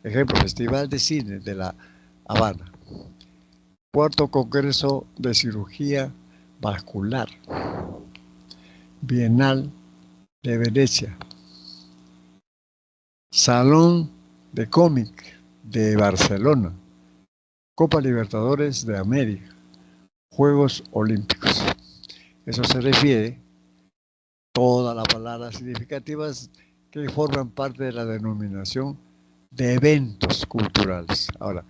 Ejemplo, Festival de Cine de La Habana, Cuarto Congreso de Cirugía Vascular, Bienal de Venecia, Salón de Cómic de Barcelona, Copa Libertadores de América, Juegos Olímpicos. Eso se refiere a todas las palabras significativas que forman parte de la denominación de eventos culturales. Ahora,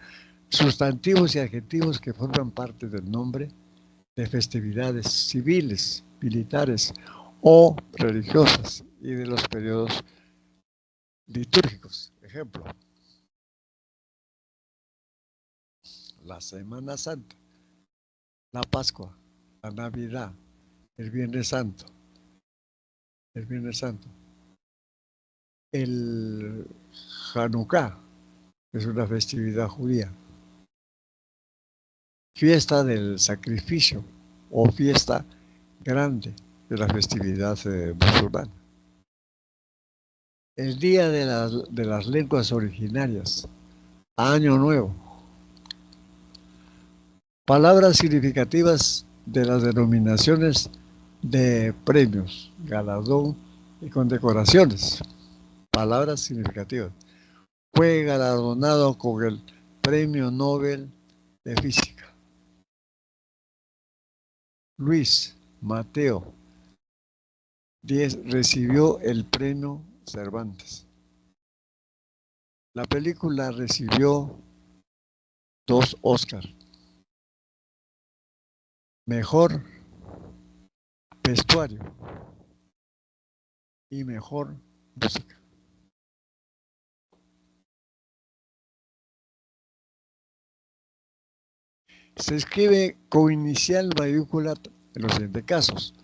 sustantivos y adjetivos que forman parte del nombre de festividades civiles, militares o religiosas y de los periodos litúrgicos. Ejemplo, la Semana Santa, la Pascua, la Navidad, el Viernes Santo, el Hanukkah, que es una festividad judía, fiesta del sacrificio o fiesta grande de la festividad musulmana. El Día de las Lenguas Originarias, Año Nuevo. Palabras significativas de las denominaciones de premios, galardón y condecoraciones. Palabras significativas. Fue galardonado con el Premio Nobel de Física. Luis Mateo Díez recibió el Premio Cervantes. La película recibió 2 Oscars. Mejor vestuario y mejor música. Se escribe con inicial mayúscula en los siguientes casos.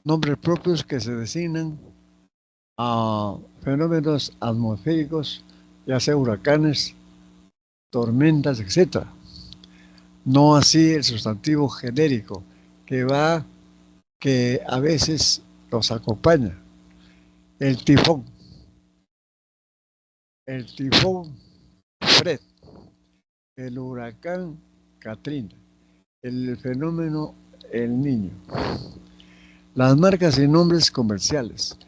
Nombres propios que se designan a fenómenos atmosféricos, ya sea huracanes, tormentas, etc. No así el sustantivo genérico, que a veces los acompaña. El tifón Fred, el huracán Katrina, el fenómeno El Niño. Las marcas y nombres comerciales.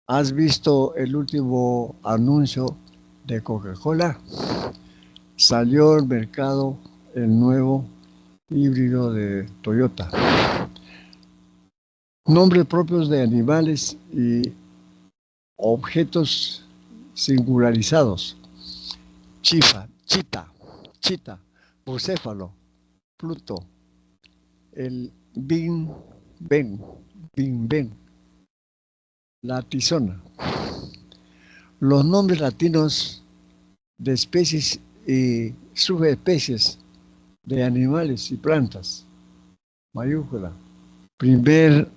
¿Has visto el último anuncio de Coca-Cola? Salió al mercado el nuevo híbrido de Toyota. Nombres propios de animales y objetos singularizados. Chita, bucéfalo, Pluto, el Big Ben, la tizona. Los nombres latinos de especies y subespecies de animales y plantas. Mayúscula. Primer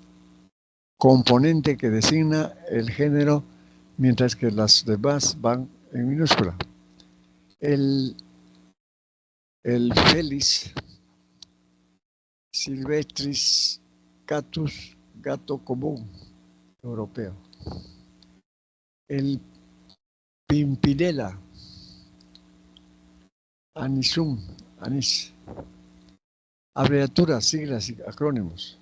componente que designa el género, mientras que las demás van en minúscula. El Felis silvestris catus, gato común europeo. El Pimpinela, Anisum, anís. Abreviaturas, siglas y acrónimos.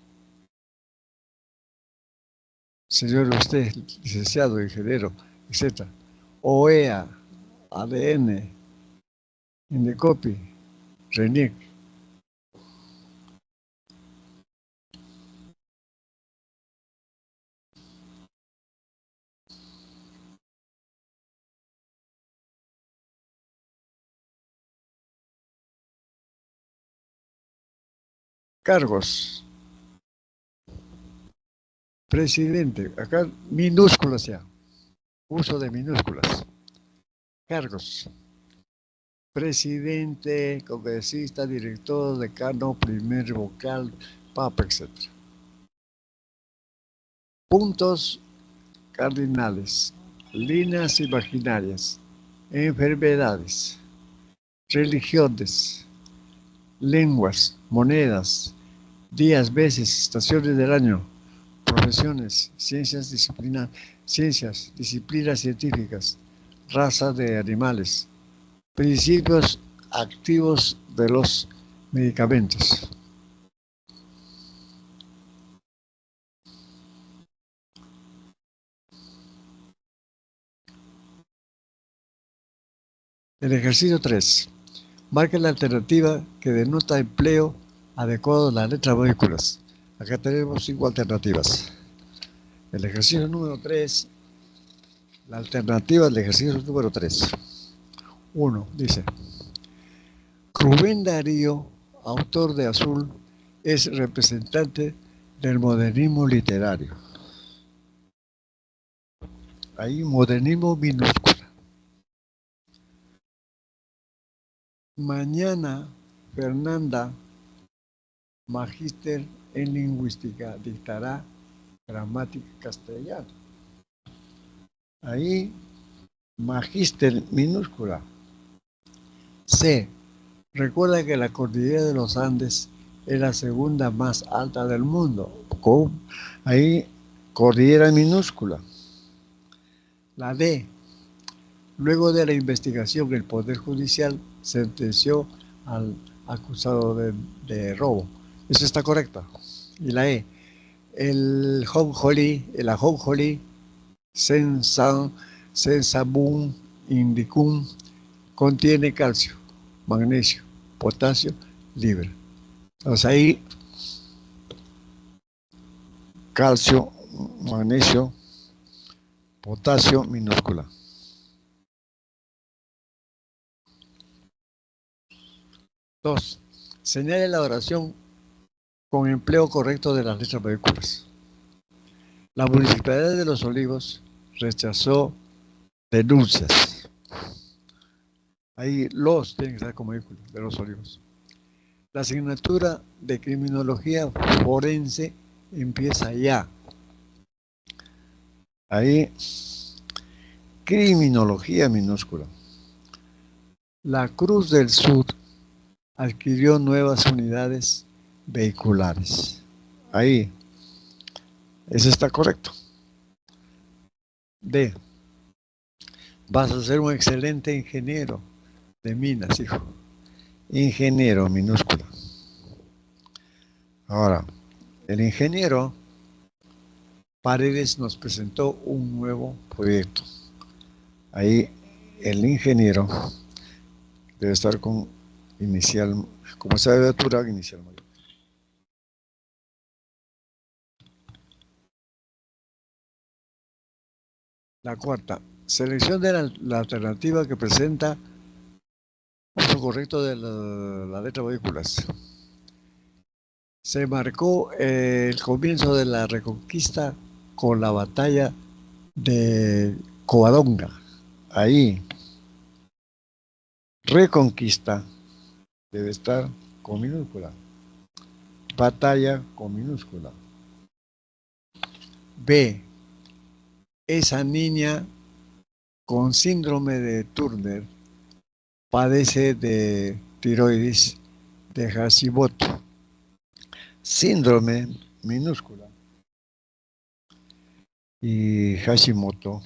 Señor usted, licenciado, ingeniero, etc. OEA, ADN, Indecopi, RENIEC. Cargos. Presidente. Acá minúsculas ya. Uso de minúsculas. Cargos. Presidente, congresista, director, decano, primer vocal, papa, etc. Puntos cardinales, líneas imaginarias, enfermedades, religiones, lenguas, monedas, días, meses, estaciones del año, profesiones, ciencias, disciplinas científicas, razas de animales, principios activos de los medicamentos. El ejercicio 3. Marque la alternativa que denota empleo adecuado a la letra moléculas. Acá tenemos 5 alternativas. El ejercicio número 3, la alternativa del ejercicio número 3. 1. Dice, Rubén Darío, autor de Azul, es representante del modernismo literario. Ahí modernismo minúscula. Mañana Fernanda, magíster en lingüística, dictará gramática castellana. Ahí, magíster minúscula. C. Recuerda que la cordillera de los Andes es la segunda más alta del mundo. Ahí, cordillera minúscula. La D. Luego de la investigación, el Poder Judicial sentenció al acusado de robo. Eso está correcto. Y la E. El ajonjolí, sensabum indicum, contiene calcio, magnesio, potasio, libre. Entonces ahí, calcio, magnesio, potasio, minúscula. 2. Señale la oración con empleo correcto de las letras mayúsculas. La Municipalidad de Los Olivos rechazó denuncias. Ahí los tienen que estar con mayúsculas, de Los Olivos. La asignatura de criminología forense empieza ya. Ahí, criminología minúscula. La Cruz del Sur adquirió nuevas unidades vehiculares. Ahí, eso está correcto. D. Vas a ser un excelente ingeniero de minas, hijo. Ingeniero minúscula. Ahora, el ingeniero Paredes nos presentó un nuevo proyecto. Ahí el ingeniero debe estar con inicial, como esa abreviatura, inicial mayor. La cuarta, selección de la alternativa que presenta uso correcto de la letra mayúsculas. Se marcó el comienzo de la reconquista con la batalla de Covadonga. Ahí, reconquista debe estar con minúscula. Batalla con minúscula. B. Esa niña con síndrome de Turner padece de tiroides de Hashimoto. Síndrome minúscula. Y Hashimoto.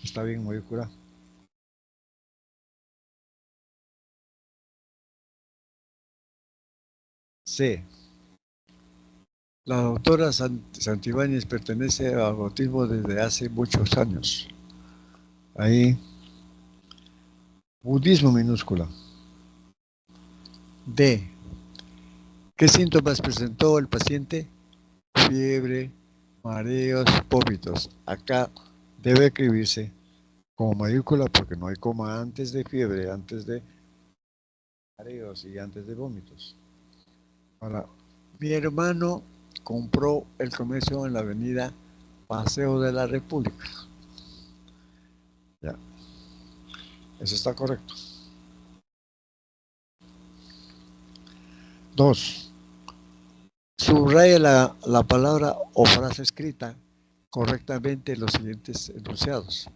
Está bien, mayúscula. C. La doctora Santibáñez pertenece al bautismo desde hace muchos años. Ahí, budismo minúscula. D. ¿Qué síntomas presentó el paciente? Fiebre, mareos, vómitos. Acá debe escribirse como mayúscula porque no hay coma antes de fiebre, antes de mareos y antes de vómitos. Ahora, mi hermano compró el comercio en la avenida Paseo de la República. Ya, eso está correcto. 2. Subraya la palabra o frase escrita correctamente los siguientes enunciados.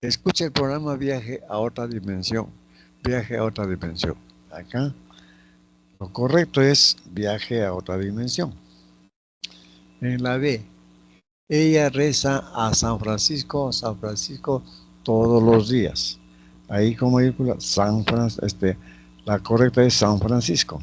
Escucha el programa Viaje a otra dimensión. Viaje a otra dimensión. Acá lo correcto es viaje a otra dimensión. En la B, ella reza a San Francisco todos los días. Ahí con mayúscula, la correcta es San Francisco.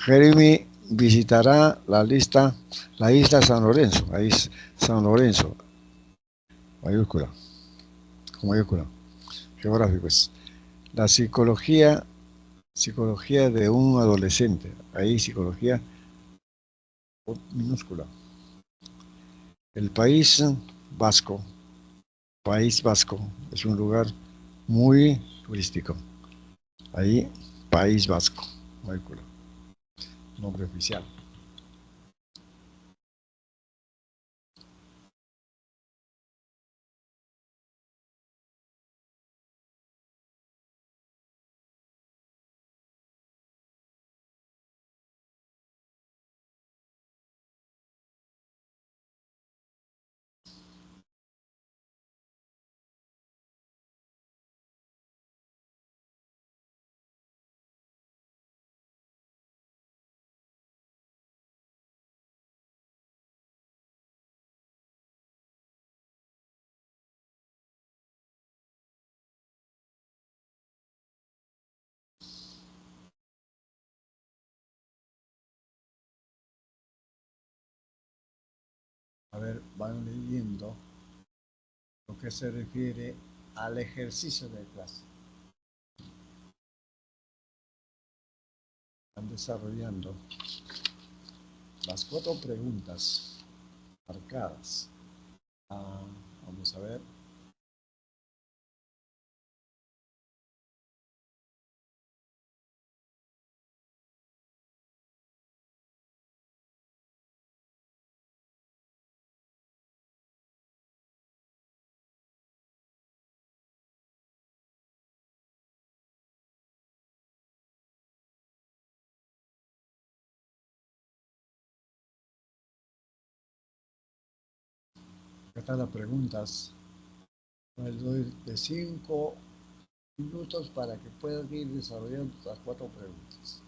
Jeremy visitará la isla San Lorenzo. Ahí es San Lorenzo, mayúscula, con mayúscula. Geográfico es. La psicología de un adolescente. Ahí psicología minúscula. El País Vasco, es un lugar muy turístico. Ahí, País Vasco, mayúscula. Nombre oficial. A ver, van leyendo lo que se refiere al ejercicio de clase. Están desarrollando las 4 preguntas marcadas. Ah, vamos a ver. Acá están las preguntas. Les doy de 5 minutos para que puedan ir desarrollando las 4 preguntas.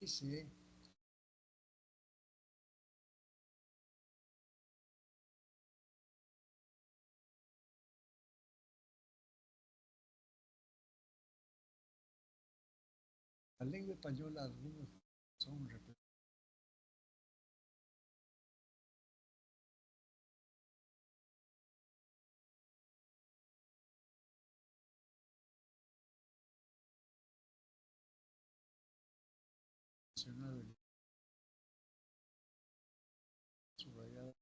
Dice la lengua española, algunos son representacionales subrayadas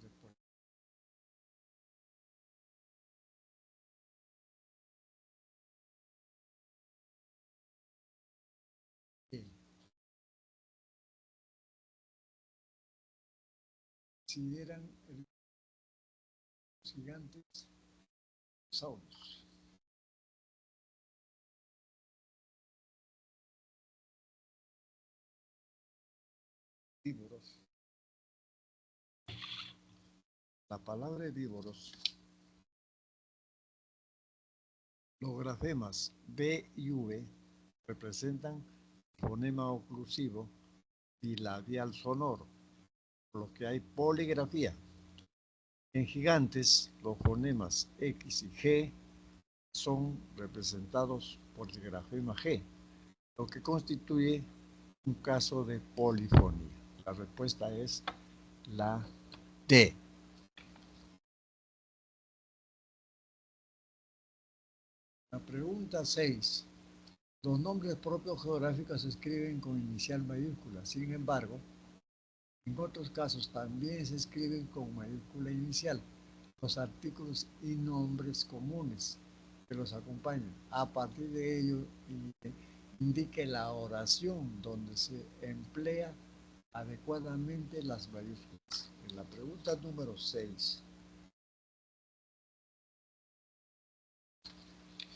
de por qué. Consideran los gigantes dinosaurios. Herbívoros. La palabra herbívoros, los grafemas B y V representan fonema oclusivo bilabial sonoro, por lo que hay poligrafía. En gigantes, los fonemas X y G son representados por el grafema G, lo que constituye un caso de polifonía. La respuesta es la D. La pregunta 6. Los nombres propios geográficos se escriben con inicial mayúscula. Sin embargo, en otros casos también se escriben con mayúscula inicial. Los artículos y nombres comunes que los acompañan. A partir de ello, indique la oración donde se emplea adecuadamente las mayúsculas. En la pregunta número 6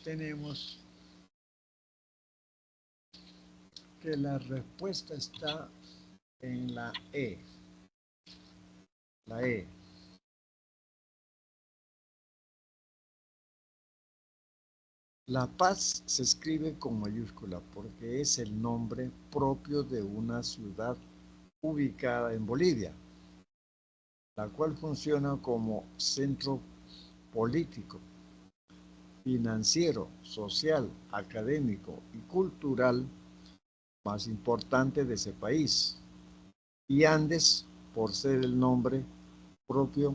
tenemos que la respuesta está en la E. La E. La Paz se escribe con mayúscula porque es el nombre propio de una ciudad ubicada en Bolivia, la cual funciona como centro político, financiero, social, académico y cultural más importante de ese país. Y Andes por ser el nombre propio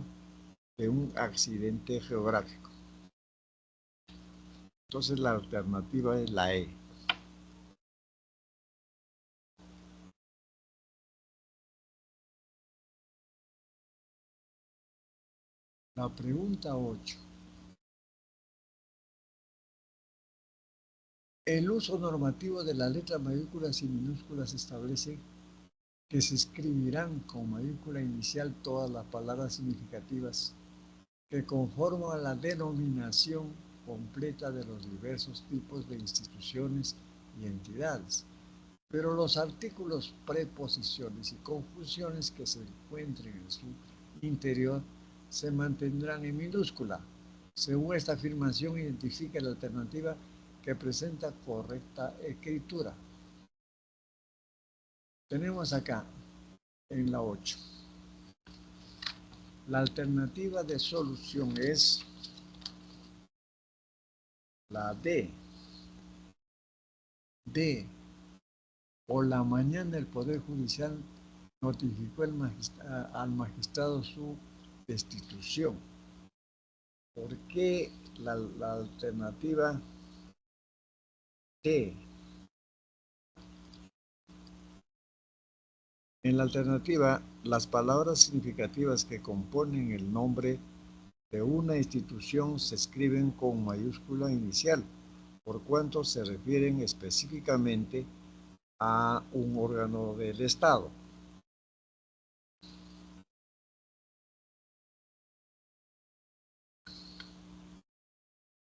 de un accidente geográfico. Entonces la alternativa es la E. La pregunta 8. El uso normativo de las letras mayúsculas y minúsculas establece que se escribirán con mayúscula inicial todas las palabras significativas que conforman la denominación completa de los diversos tipos de instituciones y entidades. Pero los artículos, preposiciones y conjunciones que se encuentren en su interior se mantendrán en minúscula. Según esta afirmación, identifica la alternativa que presenta correcta escritura. Tenemos acá en la 8. La alternativa de solución es la D. D. Por la mañana el Poder Judicial notificó al magistrado su destitución. ¿Por qué la alternativa D? En la alternativa, las palabras significativas que componen el nombre de una institución se escriben con mayúscula inicial, por cuanto se refieren específicamente a un órgano del Estado.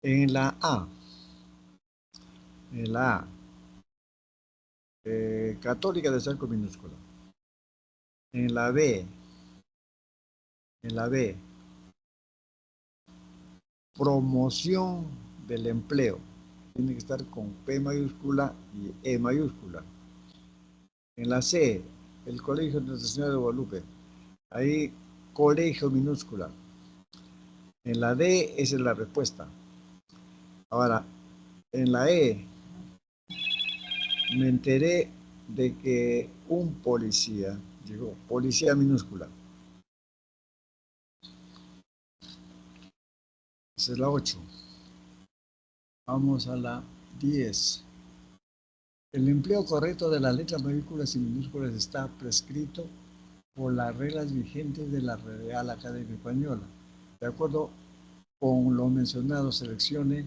En la A, católica de ser con minúscula. En la B, promoción del empleo. Tiene que estar con P mayúscula y E mayúscula. En la C, el Colegio Nuestra Señora de Guadalupe. Ahí, colegio minúscula. En la D, esa es la respuesta. Ahora, en la E, me enteré de que un policía llegó, policía minúscula. Esa es la 8. Vamos a la 10. El empleo correcto de las letras mayúsculas y minúsculas está prescrito por las reglas vigentes de la Real Academia Española. De acuerdo con lo mencionado, seleccione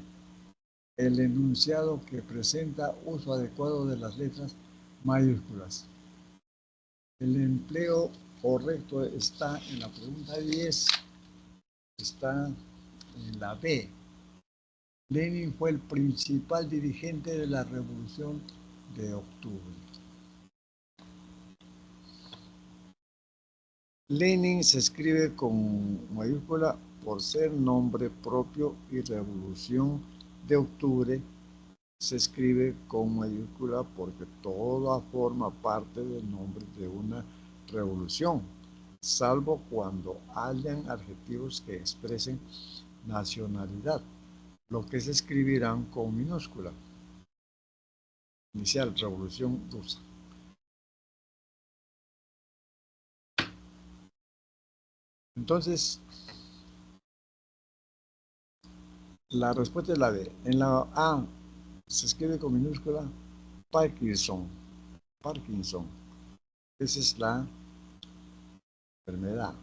el enunciado que presenta uso adecuado de las letras mayúsculas. El empleo correcto está en la pregunta 10, está en la B. Lenin fue el principal dirigente de la Revolución de Octubre. Lenin se escribe con mayúscula por ser nombre propio y Revolución de Octubre se escribe con mayúscula porque toda forma parte del nombre de una revolución, salvo cuando hayan adjetivos que expresen nacionalidad, lo que se escribirán con minúscula. Inicial, Revolución Rusa. Entonces, la respuesta es la B. En la A se escribe con minúscula Parkinson. Parkinson. Esa es la enfermedad.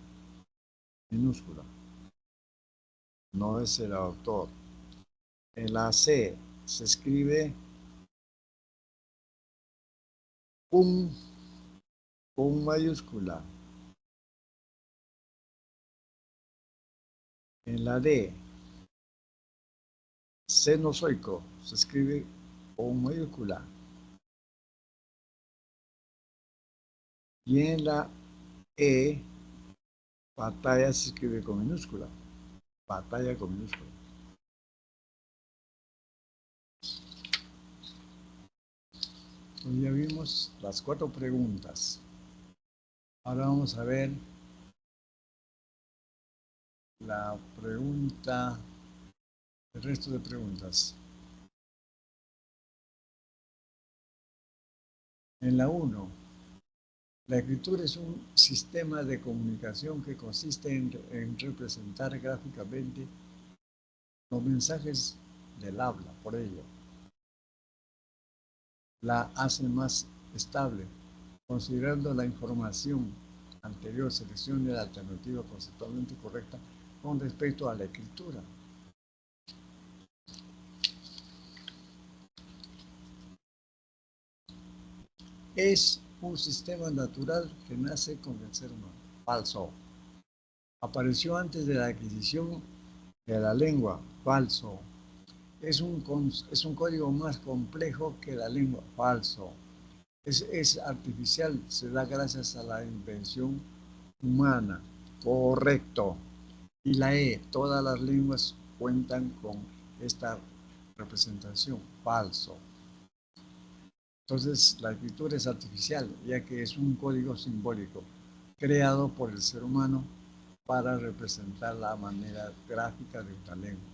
Minúscula. No es el autor. En la C se escribe con mayúscula. En la D, cenozoico, se escribe con mayúscula. Y en la E, batalla se escribe con minúscula. Batalla con minúscula. Pues ya vimos las 4 preguntas. Ahora vamos a ver la pregunta, el resto de preguntas. En la 1, la escritura es un sistema de comunicación que consiste en representar gráficamente los mensajes del habla, por ello la hace más estable. Considerando la información anterior, seleccione la alternativa conceptualmente correcta con respecto a la escritura. Es un sistema natural que nace con el ser humano. Falso. Apareció antes de la adquisición de la lengua. Falso. Es un código más complejo que la lengua. Falso. Es artificial, se da gracias a la invención humana. Correcto. Y la E, todas las lenguas cuentan con esta representación. Falso. Entonces, la escritura es artificial, ya que es un código simbólico creado por el ser humano para representar la manera gráfica de una lengua.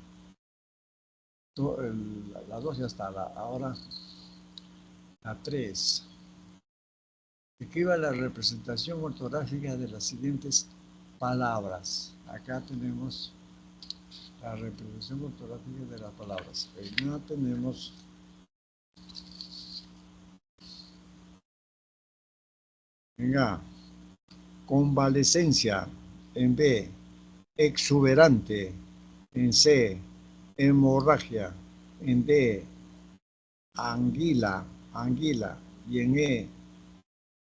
La 2 ya está, ahora la 3. Escriba la representación ortográfica de las siguientes palabras. Acá tenemos la representación ortográfica de las palabras. En A tenemos en A, convalescencia. En B, exuberante. En C, hemorragia. En D, anguila. Y en E,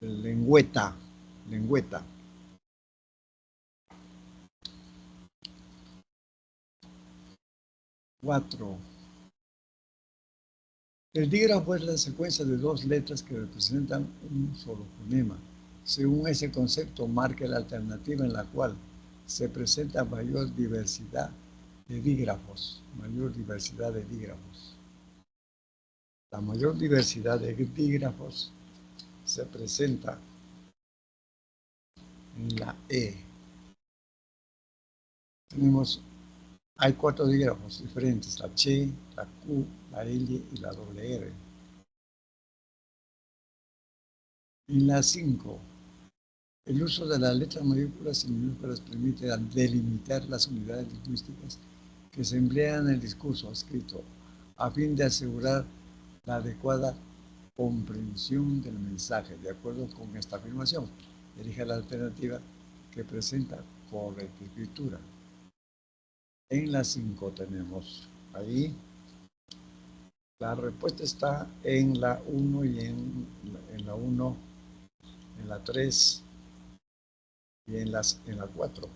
lengüeta. 4. El dígrafo es la secuencia de 2 letras que representan un solo fonema. Según ese concepto, marca la alternativa en la cual se presenta mayor diversidad de dígrafos. La mayor diversidad de dígrafos se presenta en la E. Hay 4 dígrafos diferentes, la Ch, la Q, la L y la doble R. En la 5, el uso de las letras mayúsculas y minúsculas permite delimitar las unidades lingüísticas que se emplean en el discurso escrito a fin de asegurar la adecuada comprensión del mensaje. De acuerdo con esta afirmación, elija la alternativa que presenta correcta escritura. En la 5 tenemos ahí, la respuesta está en la 1 y en la 1, en la 3 y en la 4.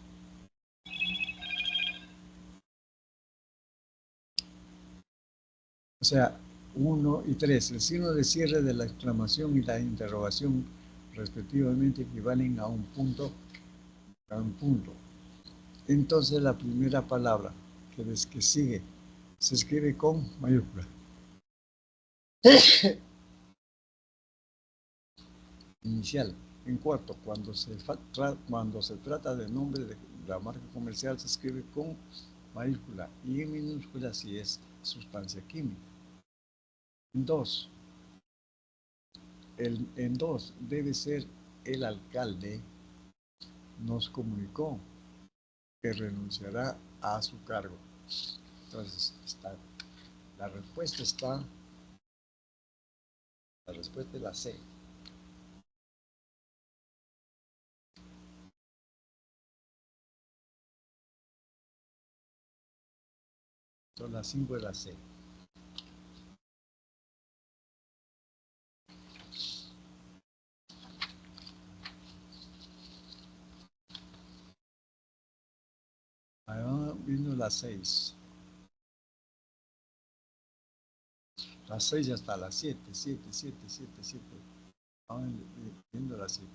O sea, 1 y 3. El signo de cierre de la exclamación y la interrogación respectivamente equivalen a un punto. Entonces la primera palabra que sigue se escribe con mayúscula. Inicial. En cuarto, cuando se trata de nombre de la marca comercial se escribe con mayúscula y en minúscula si es sustancia química. En 2, debe ser el alcalde nos comunicó que renunciará a su cargo. Entonces, la respuesta es la C. Entonces, la 5 es la C. Ahí vamos viendo la 6. La 6 ya está, la 7, 7, 7, 7, 7. Vamos viendo la 7.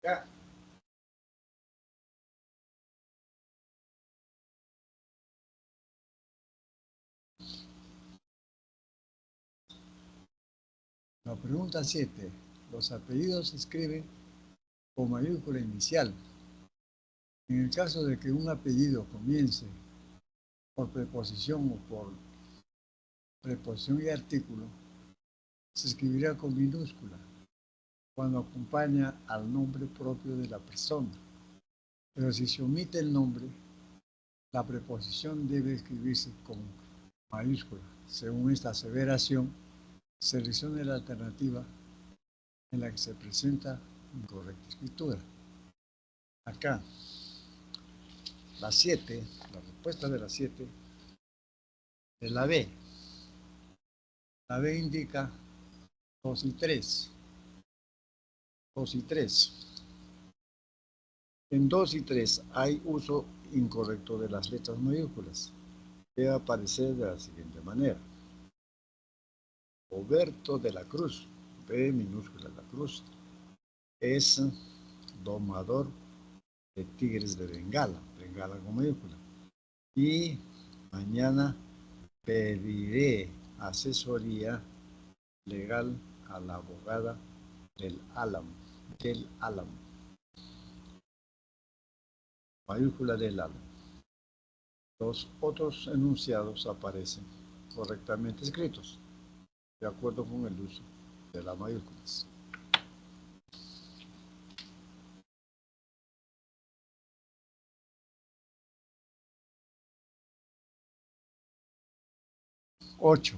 Ya. La pregunta 7. Los apellidos se escriben con mayúscula inicial. En el caso de que un apellido comience por preposición o por preposición y artículo, se escribirá con minúscula cuando acompaña al nombre propio de la persona. Pero si se omite el nombre, la preposición debe escribirse con mayúscula. Según esta aseveración, seleccione la alternativa en la que se presenta incorrecta escritura. Acá, la 7, la respuesta de la 7 es la B. La B indica 2 y 3. 2 y 3. En 2 y 3 hay uso incorrecto de las letras mayúsculas. Debe aparecer de la siguiente manera. Roberto de la Cruz, B minúscula la Cruz, es domador de tigres de Bengala, Bengala con mayúscula. Y mañana pediré asesoría legal a la abogada del Álamo, mayúscula del Álamo. Los otros enunciados aparecen correctamente escritos, de acuerdo con el uso de las mayúsculas. Ocho.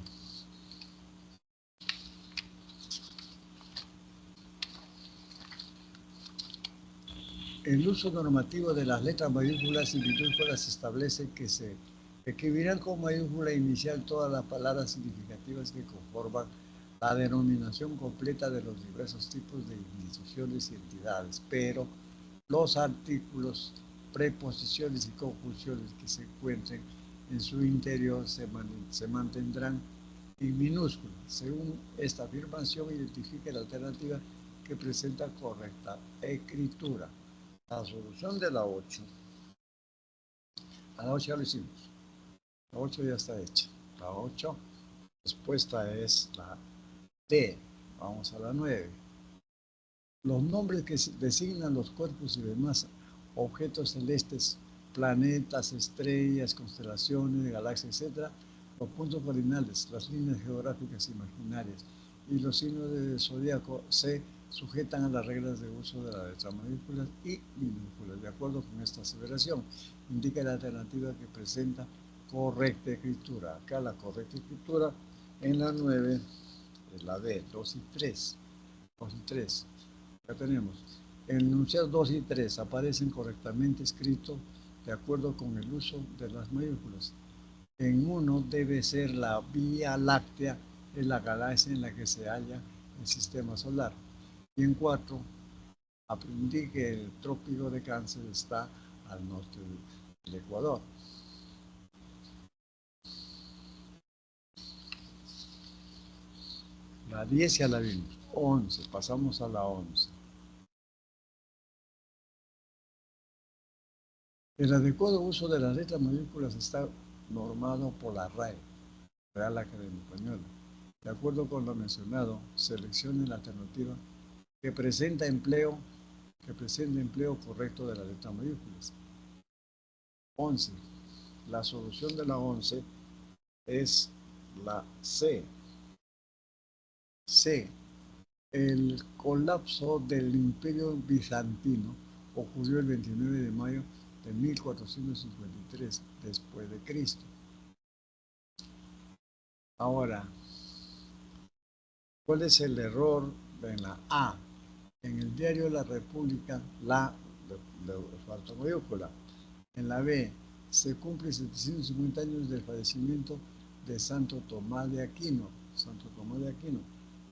El uso normativo de las letras mayúsculas y minúsculas establece que se escribirán con mayúscula inicial todas las palabras significativas que conforman la denominación completa de los diversos tipos de instituciones y entidades, pero los artículos, preposiciones y conjunciones que se encuentren en su interior se mantendrán en minúscula. Según esta afirmación, identifique la alternativa que presenta correcta escritura. La solución de la 8. A la 8 ya lo hicimos. La 8 ya está hecha. La 8, respuesta es la D. Vamos a la 9. Los nombres que designan los cuerpos y demás objetos celestes, planetas, estrellas, constelaciones, galaxias, etc., los puntos cardinales, las líneas geográficas imaginarias y los signos del zodíaco se sujetan a las reglas de uso de las letras mayúsculas y minúsculas. De acuerdo con esta aseveración, indica la alternativa que presenta correcta escritura. Acá la correcta escritura en la 9 es la D, 2 y 3. 2 y 3. Acá tenemos. En el enunciado 2 y 3 aparecen correctamente escritos de acuerdo con el uso de las mayúsculas. En 1 debe ser la Vía Láctea, en la galaxia en la que se halla el sistema solar. Y en 4, aprendí que el trópico de Cáncer está al norte del Ecuador. La 10 ya la vimos. 11, pasamos a la 11. El adecuado uso de las letras mayúsculas está normado por la RAE, Real Academia Española. De acuerdo con lo mencionado, seleccione la alternativa que presenta empleo correcto de las letras mayúsculas. 11. La solución de la 11 es la C. C. El colapso del Imperio Bizantino ocurrió el 29 de mayo de 1453 después de Cristo. Ahora, ¿cuál es el error en la A? En el diario La República, la de falta mayúscula. En la B, se cumplen 750 años del fallecimiento de Santo Tomás de Aquino. Santo Tomás de Aquino.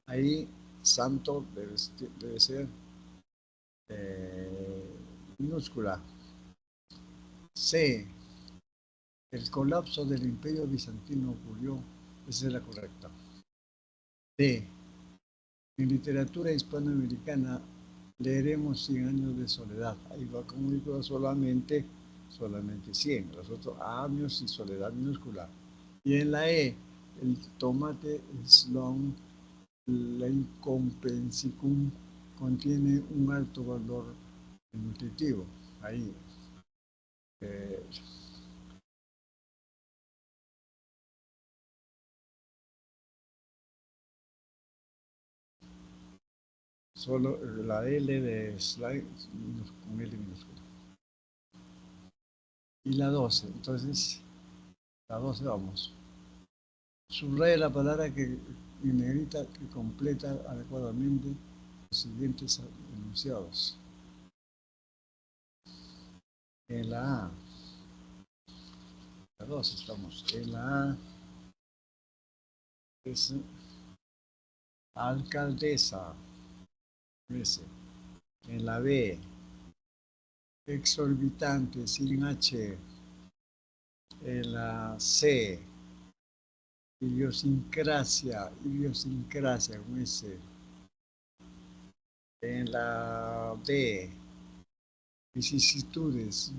Ahí, santo debe ser minúscula. C, el colapso del Imperio Bizantino ocurrió. Esa es la correcta. D, en literatura hispanoamericana leeremos 100 años de soledad. Ahí va como solamente 100. Los otros años y soledad minúscula. Y en la E, el tomate slong, la incompensicum, contiene un alto valor nutritivo. Ahí. Eh, Solo la L de slide con L minúscula. Y la 12, entonces, la 12 vamos. Subraya la palabra que en negrita que completa adecuadamente los siguientes enunciados. En la A, la 2 estamos. En la A es alcaldesa. S. En la B, exorbitante sin H. En la C, idiosincrasia con S. En la D, vicisitudes,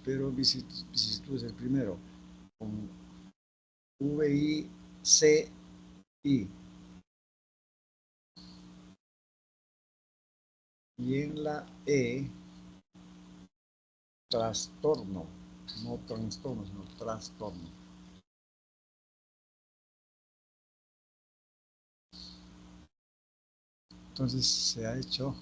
pero vicisitudes el primero, con V-I-C-I. Y en la E, trastorno, no trastorno, sino trastorno. Entonces se ha hecho